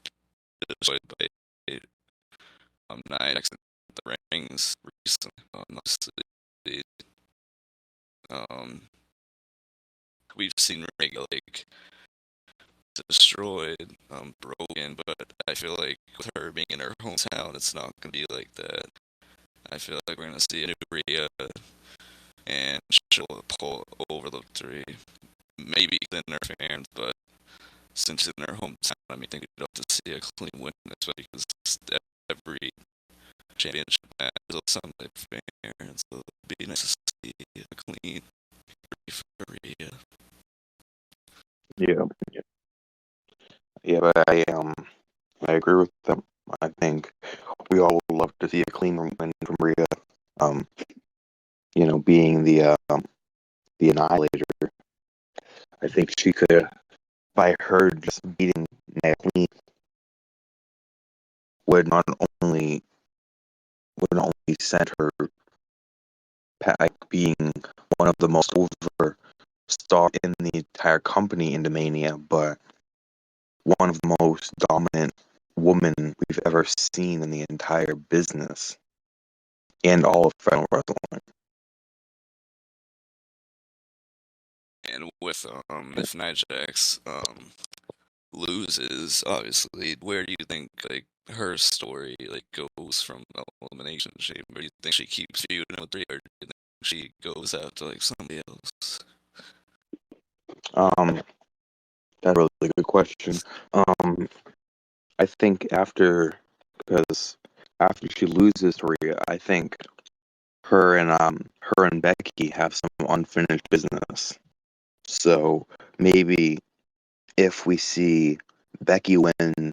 destroyed by Nia Jax in the rings recently. Obviously, um, we've seen Rhea get like destroyed, broken, but I feel like with her being in her hometown, it's not gonna be like that. I feel like we're gonna see a new Rhea, and she'll pull over the victory. Maybe in her fans, but since in her hometown, I mean, I think we'd love to see a clean win, especially because every championship match is some type of fans, so it'd be nice to see a clean victory for Rhea. Yeah, yeah, but I agree with them. I think we all would love to see a clean win from Rhea. Um, being the Annihilator, I think she could, by her just beating Nia clean, would not only send her being one of the most over star in the entire company into Mania, but one of the most dominant women we've ever seen in the entire business and all of professional wrestling. And with if Nia Jax loses, obviously, where do you think like her story like goes from Elimination Chamber? Do you think she keeps feuding with Rhea, or do you think she goes out to like somebody else? Um, that's a really good question. I think because after she loses to Rhea, I think her and Becky have some unfinished business. So maybe if we see Becky win the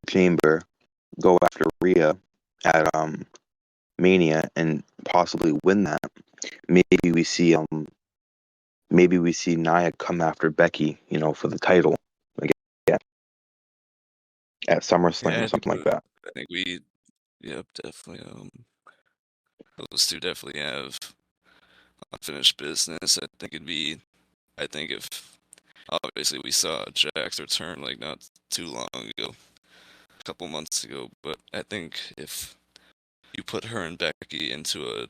Chamber, go after Rhea at Mania and possibly win that, maybe we see Nia come after Becky, for the title, like yeah, at SummerSlam Yeah, or something like that. I think we, yep, definitely. Those two definitely have unfinished business. I think if obviously we saw Jax return like not too long ago, a couple months ago, but I think if you put her and Becky into a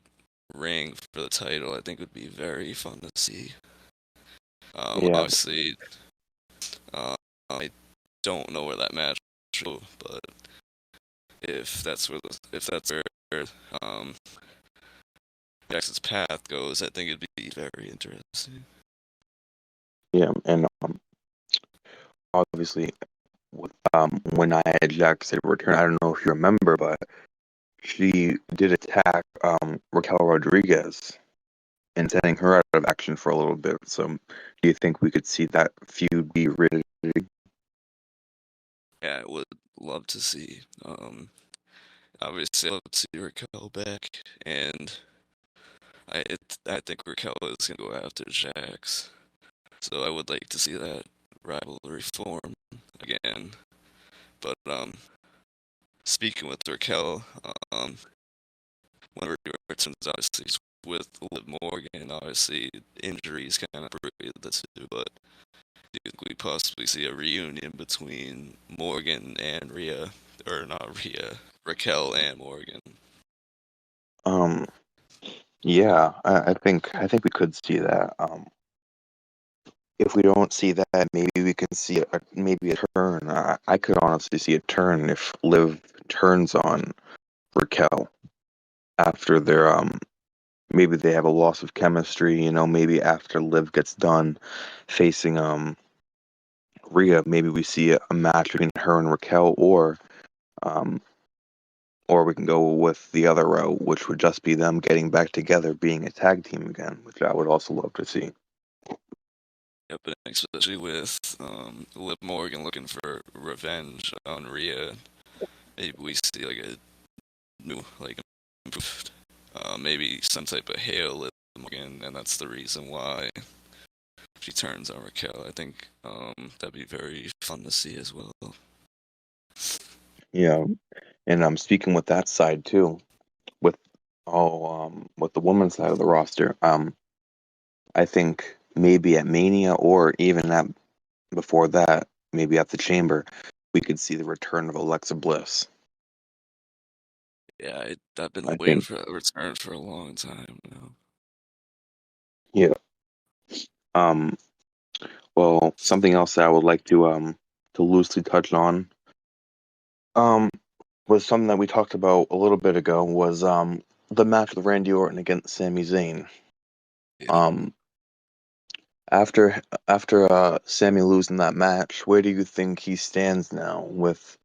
ring for the title, I think it would be very fun to see. Yeah, Obviously, I don't know where that match will go, but if that's where um Jax's path goes, I think it'd be very interesting. yeah, and obviously with when Nia Jax did return, I don't know if you remember, but she did attack Raquel Rodriguez and setting her out of action for a little bit. So, do you think we could see that feud be really? Yeah, I would love to see. Obviously, I'd love to see Raquel back, and I think Raquel is gonna go after Jax. So I would like to see that rivalry form again. But speaking with Raquel, um, when Rhea returns, obviously with Liv Morgan, obviously injuries kind of break the two. But do you think we possibly see a reunion between Morgan and Rhea, or not Rhea, Raquel and Morgan? Um, yeah, I think we could see that. If we don't see that, maybe we can see maybe a turn. I could honestly see a turn if Liv turns on Raquel after their maybe they have a loss of chemistry. Maybe after Liv gets done facing Rhea, maybe we see a match between her and Raquel, um, or we can go with the other route, which would just be them getting back together, being a tag team again, which I would also love to see. Yeah, but especially with Liv Morgan looking for revenge on Rhea, maybe we see like a new, like improved, maybe some type of hail Liv Morgan, and that's the reason why she turns on Raquel. I think that'd be very fun to see as well. Yeah, and I'm speaking with that side too, with with the women's side of the roster. I think maybe at Mania or even at before that, maybe at the Chamber, we could see the return of Alexa Bliss. Yeah, I've been I waiting think, for that return for a long time now. yeah. Um, well, something else that I would like to loosely touch on um was something that we talked about a little bit ago was the match with Randy Orton against Sami Zayn. Yeah. Um, after Sami losing that match, where do you think he stands now with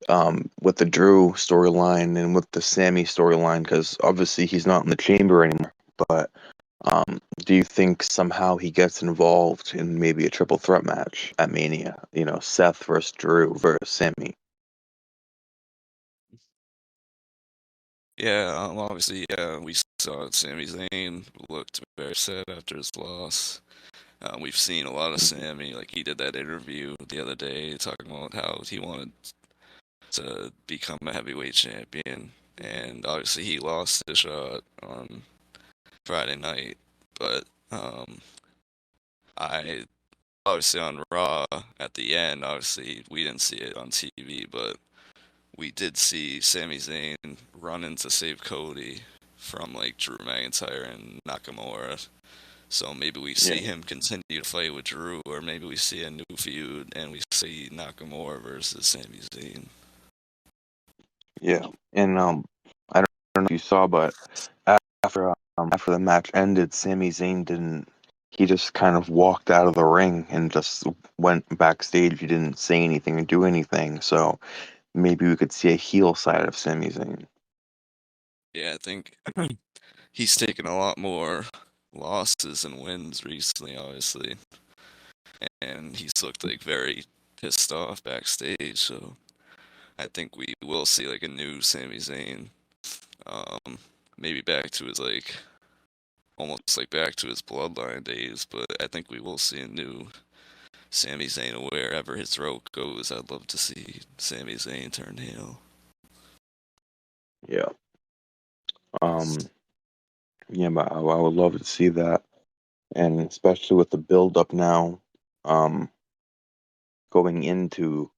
the Drew storyline and with the Sammy storyline? Because obviously he's not in the Chamber anymore. But do you think somehow he gets involved in maybe a triple threat match at Mania? Seth versus Drew versus Sammy. Yeah, obviously, yeah, we saw Sami Zayn looked very sad after his loss. We've seen a lot of Sammy, like he did that interview the other day talking about how he wanted to become a heavyweight champion, and obviously he lost his shot on Friday night. But I obviously on Raw at the end, obviously we didn't see it on TV, but we did see Sami Zayn run in to save Cody from like Drew McIntyre and Nakamura. So maybe we Yeah, see him continue to fight with Drew, or maybe we see a new feud and we see Nakamura versus Sami Zayn. yeah. And I don't know if you saw, but after the match ended, Sami Zayn didn't. He just kind of walked out of the ring and just went backstage. He didn't say anything or do anything. So maybe we could see a heel side of Sami Zayn. Yeah, I think he's taken a lot more losses and wins recently, obviously, and he's looked like very pissed off backstage. So I think we will see like a new Sami Zayn, um, maybe back to his like almost like back to his bloodline days. But I think we will see a new Sami Zayn wherever his road goes. I'd love to see Sami Zayn turn heel. Yeah. Um. Yeah, but I would love to see that, and especially with the build up now, um, going into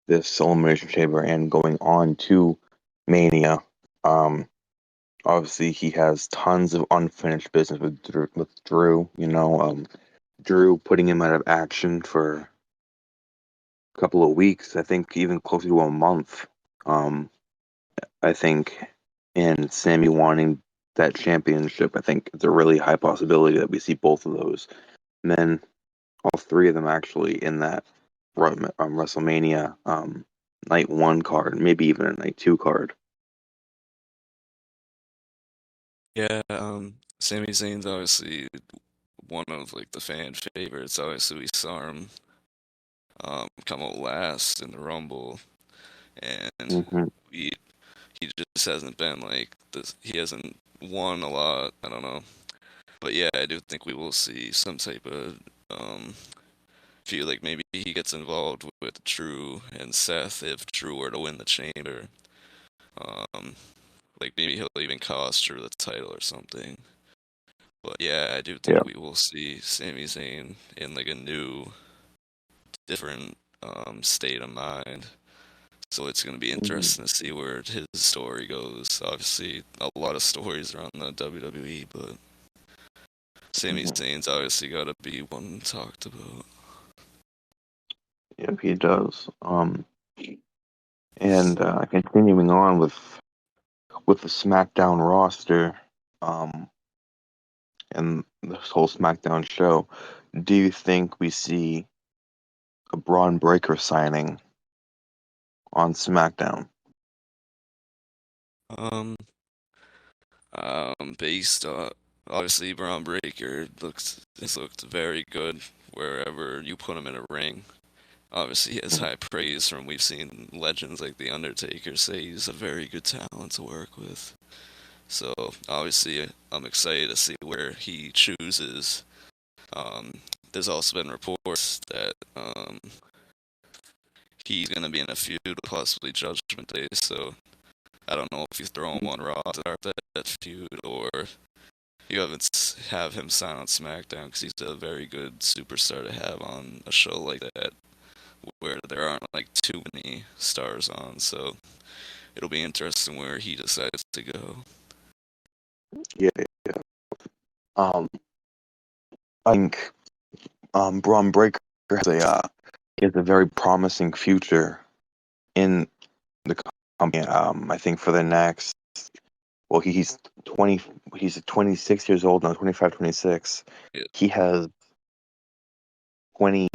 this Elimination Chamber and going on to Mania. Um, Obviously he has tons of unfinished business with Drew. Drew putting him out of action for a couple of weeks. I think even closer to a month. Um, I think, and Sammy wanting that championship. I think it's a really high possibility that we see both of those men, all three of them actually, in that WrestleMania night one card, maybe even a night two card. Yeah, Sami Zayn's obviously one of like the fan favorites. Obviously, we saw him come out last in the Rumble, and Hmm. we he just hasn't been like this. He hasn't won a lot. I don't know, but yeah, I do think we will see some type of um feel like maybe he gets involved with Drew and Seth if Drew were to win the Chamber. Um, like maybe he'll even cost Drew the title or something. But yeah, I do Yeah. think we will see Sami Zayn in like a new, different state of mind. So it's going to be Mhm. interesting to see where his story goes. Obviously, a lot of stories around the WWE, but Sami Mhm. Zayn's obviously got to be one talked about. Yep, he does. And continuing on with the SmackDown roster, um, and this whole SmackDown show, do you think we see a Braun Breaker signing on SmackDown? Um, based on obviously Braun Breaker looks has looked very good wherever you put him in a ring. Obviously, he has Mhm. high praise from we've seen legends like The Undertaker say he's a very good talent to work with. So obviously, I'm excited to see where he chooses. Um, there's also been reports that he's gonna be in a feud with possibly Judgment Day. So I don't know if you throw him on Raw to start that feud, or you have him sign on SmackDown because he's a very good superstar to have on a show like that where there aren't like too many stars on. So it'll be interesting where he decides to go. Yeah, yeah. Um, I think Braun Breaker has a very promising future in the company. I think for the next, well, he's 20, he's 26 years old now, 25, 26. Yeah. He has 20,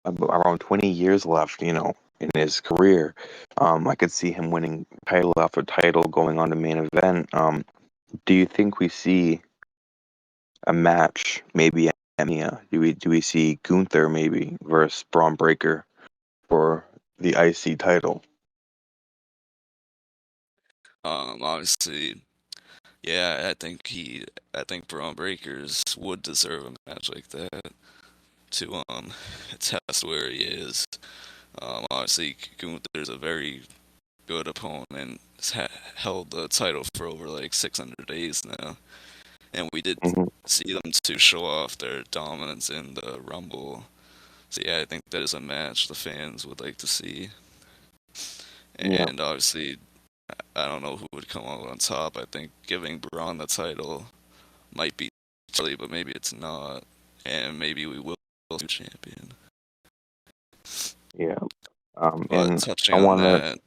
around 20 years left, in his career. I could see him winning title after title, going on to main event. Do you think we see a match, maybe at Mania? Do we see Gunther maybe versus Braun Breaker for the IC title? Obviously, yeah, I think Braun Breakers would deserve a match like that to test where he is. Obviously, Gunther's a very good opponent. Has held the title for over like 600 days now, and we did Hmm. see them to show off their dominance in the Rumble. So yeah, I think that is a match the fans would like to see. Yeah, And obviously, I don't know who would come out on top. I think giving Braun the title might be silly, but maybe it's not, and maybe we will see champion. yeah. But And touching I on want to. that,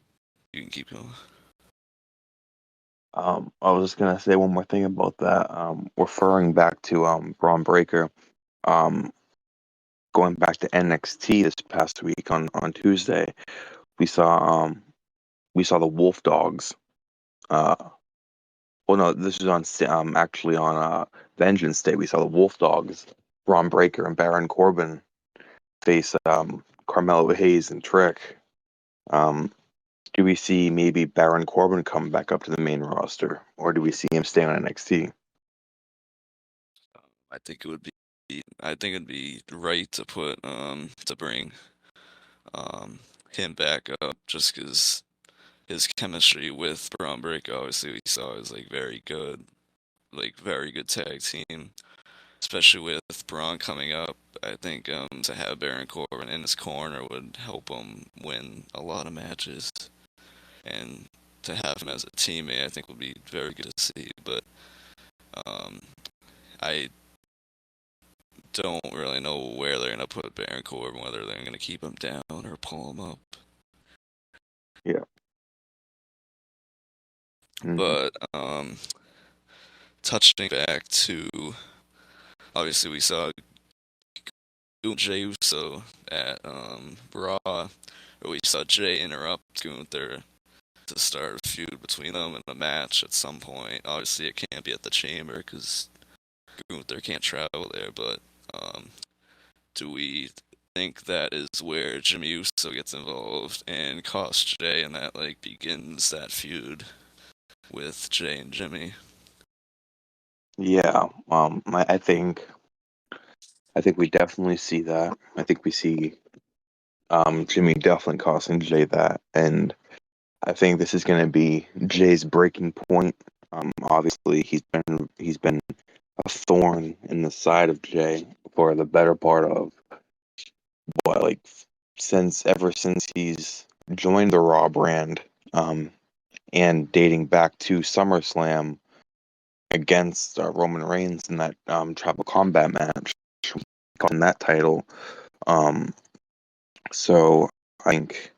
you can keep going. I was just gonna say one more thing about that. Referring back to Braun Breaker. Um, Going back to NXT this past week on Tuesday, we saw the Wolf Dogs. Uh, well, no, this is actually on Vengeance Day. We saw the Wolf Dogs, Braun Breaker and Baron Corbin face Carmelo Hayes and Trick. Um, do we see maybe Baron Corbin come back up to the main roster, or do we see him stay on NXT? I think it would be. I think it'd be right to put to bring um him back up just because his chemistry with Braun Breaker obviously we saw is like very good tag team, especially with Braun coming up. I think to have Baron Corbin in his corner would help him win a lot of matches, and to have him as a teammate I think would be very good to see. But um, I don't really know where they're gonna put Baron Corbin, whether they're gonna keep him down or pull him up. Yeah. Hmm. But touching back to obviously we saw Jey Uso at Raw, or we saw Jay interrupt Gunther to start a feud between them in a match at some point. Obviously, it can't be at the Chamber because Gunther can't travel there. But um, do we think that is where Jimmy Uso gets involved and costs Jay, and that like begins that feud with Jay and Jimmy? Yeah. I think I think we definitely see that. I think we see Jimmy definitely costing Jay that, and I think this is going to be Jay's breaking point. Obviously, he's been a thorn in the side of Jay for the better part of what, like, since ever since he's joined the Raw brand, um, and dating back to SummerSlam against Roman Reigns in that Tribal Combat match, on that title. Um, so I think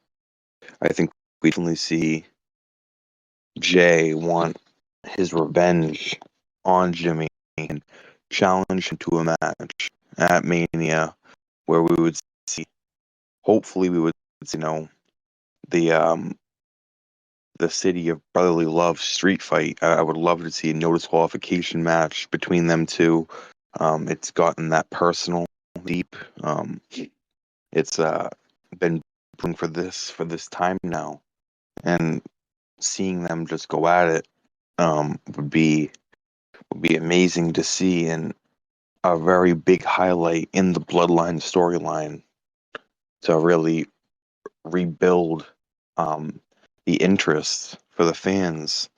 I think we definitely see Jay want his revenge on Jimmy and challenge him to a match at Mania, where we would see, hopefully, we would see, the the City of Brotherly Love street fight. I would love to see a no disqualification match between them two. It's gotten that personal, deep. It's been brewing for this time now, and seeing them just go at it would be amazing to see, and a very big highlight in the Bloodline storyline to really rebuild um, the interest for the fans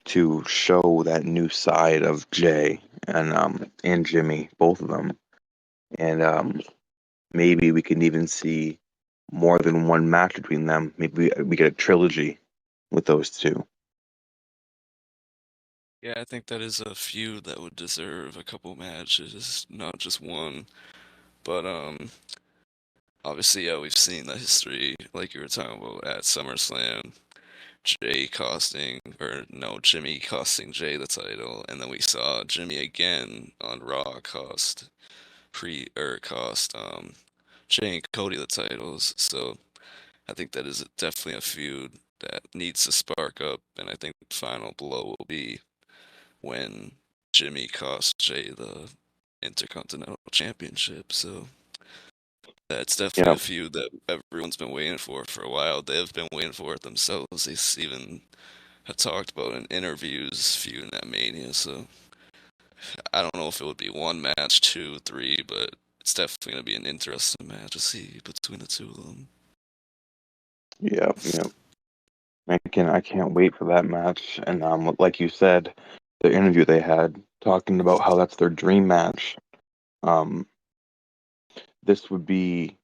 to show that new side of Jay and Jimmy, both of them, and maybe we can even see more than one match between them. Maybe we get a trilogy with those two. Yeah, I think that is a feud that would deserve a couple matches, not just one. But obviously, yeah, we've seen the history, like you were talking about at SummerSlam, Jay costing, or no, Jimmy costing Jay the title, and then we saw Jimmy again on Raw cost Jay and Cody the titles. So I think that is definitely a feud that needs to spark up, and I think the final blow will be when Jimmy cost Jay the Intercontinental Championship. So that's definitely Yeah, a feud that everyone's been waiting for a while. They've been waiting for it themselves. They even have talked about in interviews feuding at Mania. So I don't know if it would be one match, two, three, but it's definitely going to be an interesting match to see between the two of them. yeah, yeah. I can't wait for that match. And like you said, the interview they had talking about how that's their dream match. Um, this would be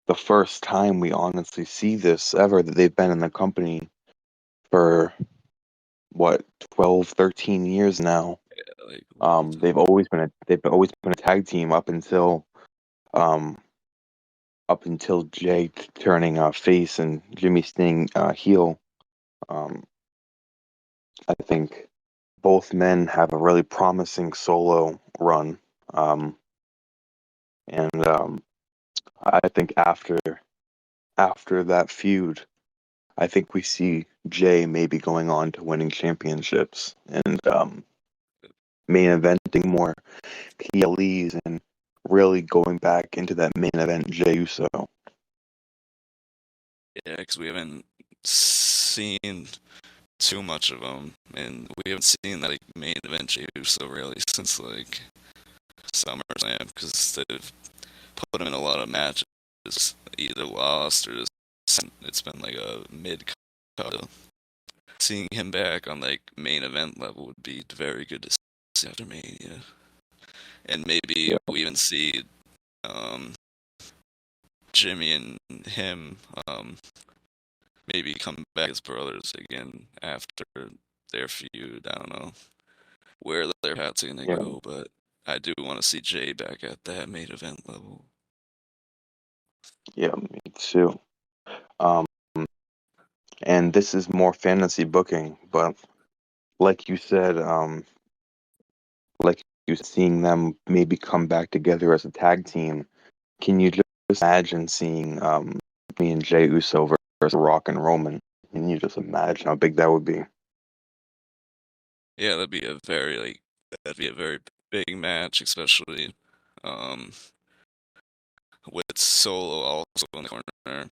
the first time we honestly see this ever, that they've been in the company for what, 12, 13 years now. Like a long time. They've always been a tag team um up until Jay turning face and Jimmy staying heel. Um, I think both men have a really promising solo run. Um, and I think after that feud, I think we see Jay maybe going on to winning championships and main eventing more PLEs and really going back into that main event Jey Uso. Yeah, because we haven't seen too much of them, and we haven't seen that like, main event Jey Uso really since like SummerSlam, because they've put him in a lot of matches, either lost or just it's been like a mid card. Seeing him back on like main event level would be very good to see after Mania, and maybe Yeah, we even see um, Jimmy and him maybe come back as brothers again after their feud. I don't know where their paths are gonna yeah, go, but I do want to see Jay back at that main event level. yeah, me too. Um, and this is more fantasy booking, but like you said, like you seeing them maybe come back together as a tag team. Can you just imagine seeing me and Jey Uso versus Rock and Roman? Can you just imagine how big that would be? Yeah, that'd be a very big match, especially um with Solo also in the corner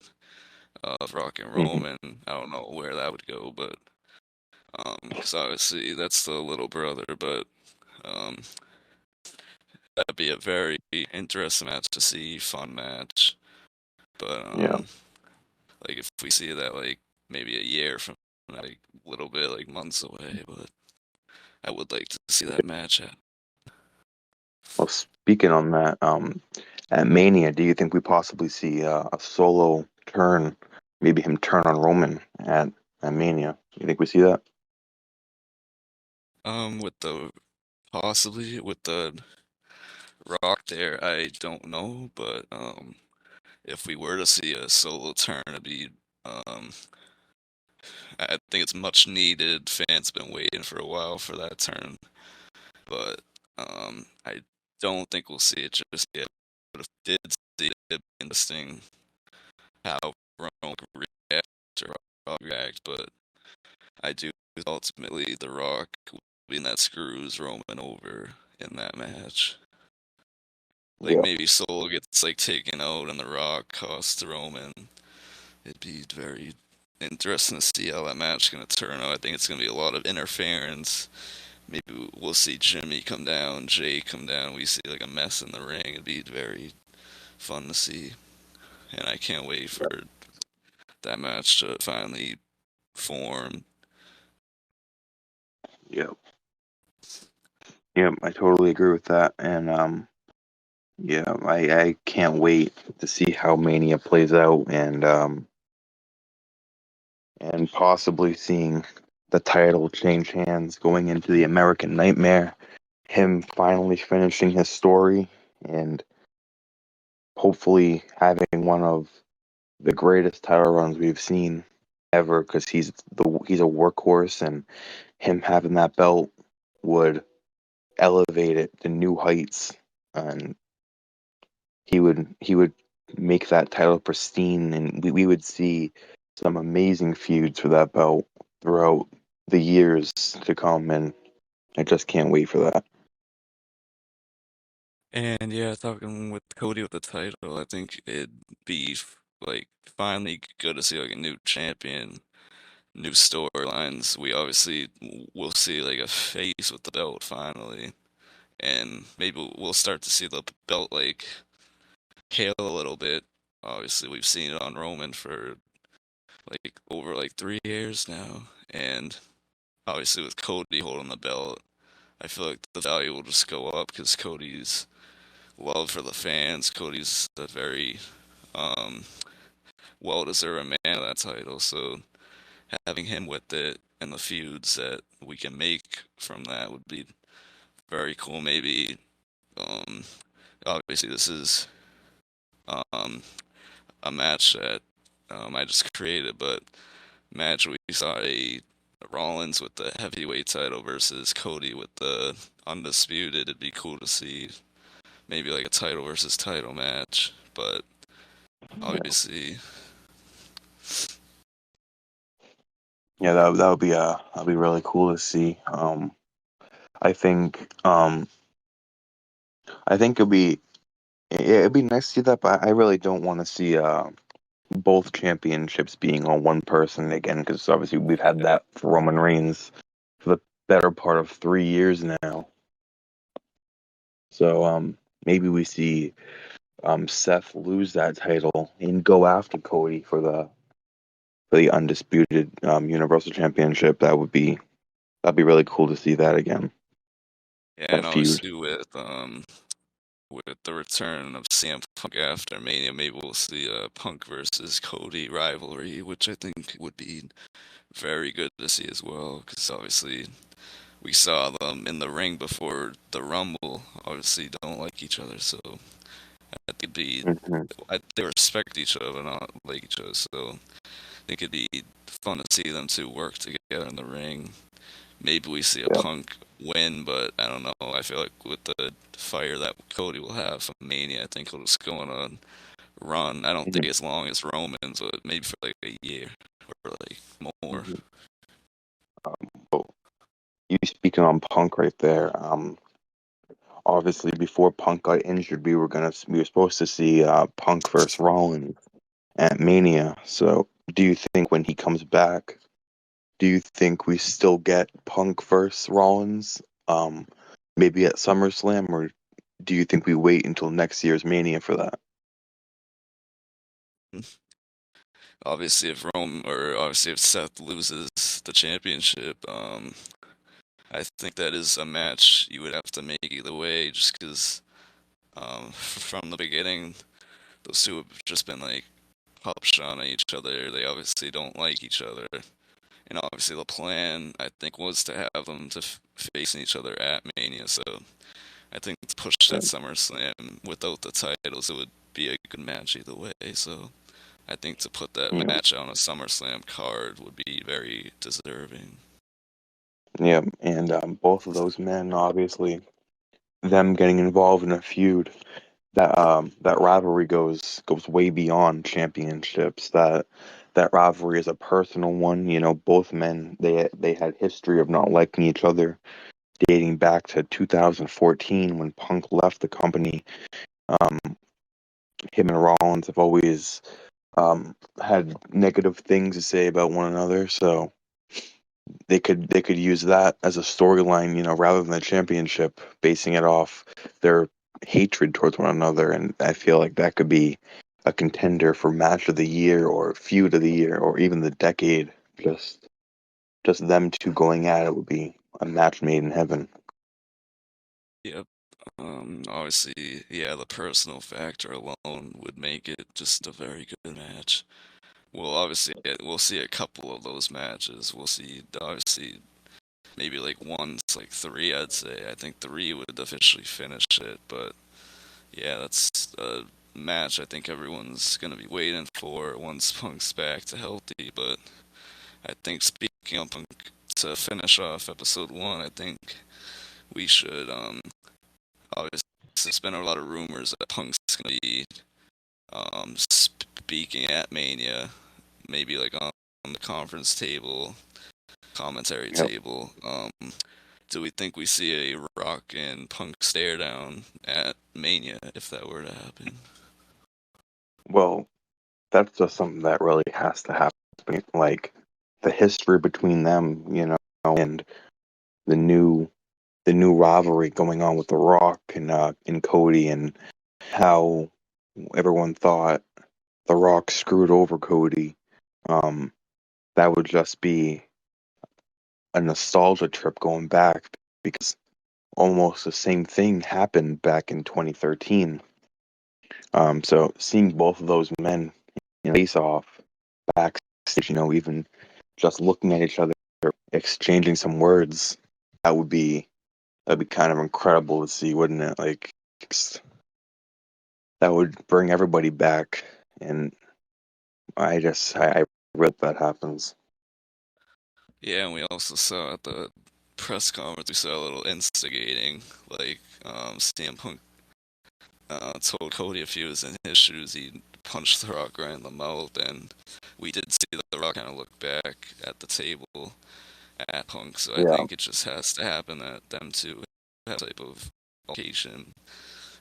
of Rock and Hmm. Roman. I don't know where that would go, but because obviously that's the little brother, but um that'd be a very interesting match to see, fun match. But Yeah. like if we see that like maybe a year from now, like a little bit like months away, but I would like to see that match happen. Well, speaking on that, at Mania, do you think we possibly see a Solo turn, maybe him turn on Roman at Mania? You think we see that? With the possibly with the Rock there, I don't know, but if we were to see a solo turn, it'd be um I think it's much needed. Fans been waiting for a while for that turn, but I don't think we'll see it just yet. But if we did see it, it'd be interesting how Roman would react or Rock react. But I do think ultimately The Rock will be in that screws Roman over in that match. Like Yeah. maybe Solo gets like taken out and The Rock costs Roman. It'd be very interesting to see how that match is gonna turn out. I think it's gonna be a lot of interference. Maybe we'll see Jimmy come down, Jay come down. We see like a mess in the ring. It'd be very fun to see, and I can't wait for that match to finally form. Yeah. Yeah, I totally agree with that. And yeah, I can't wait to see how Mania plays out and possibly seeing the title change hands going into the American Nightmare, him finally finishing his story and hopefully having one of the greatest title runs we've seen ever because he's a workhorse and him having that belt would elevate it to new heights and he would make that title pristine and we would see some amazing feuds for that belt throughout the years to come and I just can't wait for that. And yeah, talking with Cody with the title, I think it'd be like finally good to see like a new champion, new storylines. We obviously will see like a face with the belt finally, and maybe we'll start to see the belt like hail a little bit. Obviously, we've seen it on Roman for like over like 3 years now, and obviously with Cody holding the belt, I feel like the value will just go up because Cody's love for the fans. Cody's a very um, well-deserved man of that title, so having him with it and the feuds that we can make from that would be very cool. Maybe um, obviously this is um, a match that I just created, but match we saw a Rollins with the heavyweight title versus Cody with the undisputed. It'd be cool to see maybe like a title versus title match, but obviously, Yeah, that would be that'd be really cool to see. I think I think it'd be nice to see that, but I really don't want to see both championships being on one person again because obviously we've had that for Roman Reigns for the better part of 3 years now. So maybe we see Seth lose that title and go after Cody for the undisputed Universal Championship. That'd be really cool to see that again. yeah, That and feud. obviously with the return of CM Punk after Mania, maybe we'll see a Punk versus Cody rivalry, which I think would be very good to see as well, because obviously we saw them in the ring before the Rumble. Obviously, don't like each other, so I think it'd be Hmm. they respect each other, but not like each other. So I think it'd be fun to see them two work together in the ring. Maybe we see a Yeah. Punk win, but I don't know. I feel like with the fire that Cody will have from Mania, I think he'll just go on a run. I don't think Hmm. as long as Roman's, but maybe for like a year or like more. Hmm. Well, you speaking on Punk right there. Obviously, before Punk got injured, we were supposed to see Punk versus Rollins at Mania. So, do you think when he comes back, do you think we still get Punk versus Rollins? Um, Maybe at SummerSlam, or do you think we wait until next year's Mania for that? Obviously if Seth loses the championship, I think that is a match you would have to make either way, just because from the beginning, those two have just been like upshot on each other. They obviously don't like each other, and obviously the plan I think was to have them to facing each other at Mania. So I think to push that Yeah. SummerSlam without the titles, it would be a good match either way. So I think to put that Yeah. match on a SummerSlam card would be very deserving. Yeah. And both of those men, obviously, them getting involved in a feud, that rivalry goes way beyond championships. That rivalry is a personal one. You know, both men they had history of not liking each other, dating back to 2014 when Punk left the company. Um, him and Rollins have always had negative things to say about one another, so they could use that as a storyline, you know, rather than the championship, basing it off their hatred towards one another. And I feel like that could be a contender for match of the year or feud of the year or even the decade. Just them two going at it would be a match made in heaven. Yep. Obviously, yeah, the personal factor alone would make it just a very good match. We'll see a couple of those matches. We'll see, obviously, maybe like one's like three, I'd say. I think three would officially finish it, but yeah, that's a match I think everyone's gonna be waiting for once Punk's back to healthy. But I think speaking of Punk, to finish off episode one, I think we should obviously there's been a lot of rumors that Punk's gonna be speaking at Mania, maybe like on the conference table, commentary Yep. table. Do we think we see a Rock and Punk stare down at Mania if that were to happen? Well, that's just something that really has to happen. Like the history between them, you know, and the new the new rivalry going on with The Rock and Cody, and how everyone thought The Rock screwed over Cody. Um, that would just be a nostalgia trip going back, because almost the same thing happened back in 2013. So seeing both of those men, you know, face off backstage, you know, even just looking at each other, exchanging some words, that would be that'd be kind of incredible to see, wouldn't it? Like that would bring everybody back, and I really hope that happens. Yeah, and we also saw at the press conference, we saw a little instigating, like CM Punk told Cody if he was in his shoes, he'd punch The Rock right in the mouth, and we did see The Rock kind of look back at the table at Punk, so I Yeah, think it just has to happen that them two have type of location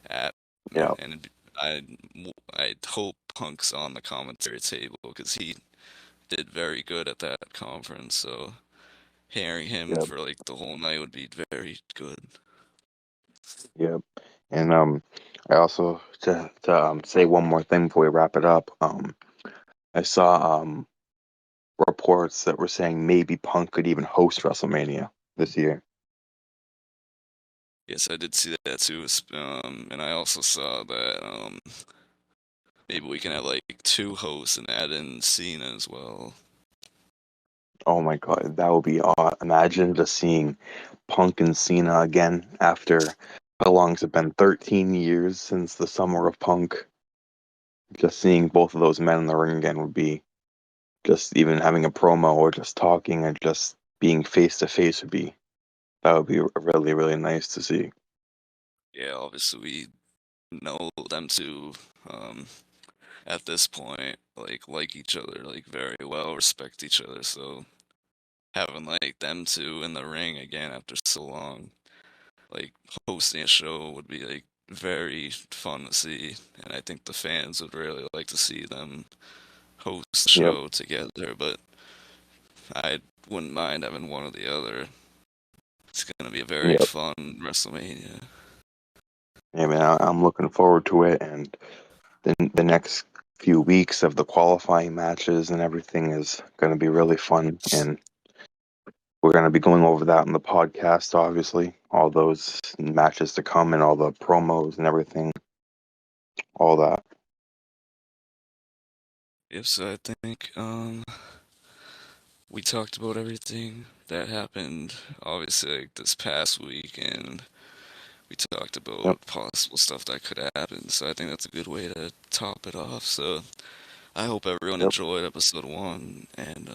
at, yeah, and I I hope Punk's on the commentary table because he did very good at that conference, so hearing him yeah, for like the whole night would be very good. yeah. And I also to say one more thing before we wrap it up. I saw reports that were saying maybe Punk could even host WrestleMania this year. Yes, I did see that too, and I also saw that maybe we can have like two hosts and add in Cena as well. Oh my God, that would be aw imagine just seeing Punk and Cena again after how long has it been? 13 years since the summer of Punk. Just seeing both of those men in the ring again would be just even having a promo or just talking and just being face to face would be that would be really, really nice to see. Yeah, obviously we know them two um, at this point like each other like very well, respect each other. So having like them two in the ring again after so long, like hosting a show would be like very fun to see, and I think the fans would really like to see them host the Yep, show together. But I wouldn't mind having one or the other. It's gonna be a very yep, fun WrestleMania. Yeah, man, I'm looking forward to it, and then the next few weeks of the qualifying matches and everything is going to be really fun, and we're going to be going over that in the podcast, obviously, all those matches to come and all the promos and everything, all that. Yep, so I think we talked about everything that happened obviously like this past week, and we talked Yep, about possible stuff that could happen. So I think that's a good way to top it off. So I hope everyone yep, enjoyed episode one, and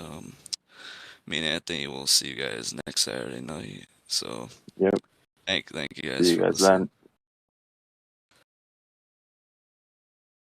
me and Anthony will see you guys next Saturday night. So yep. thank you See guys you for guys listening. then.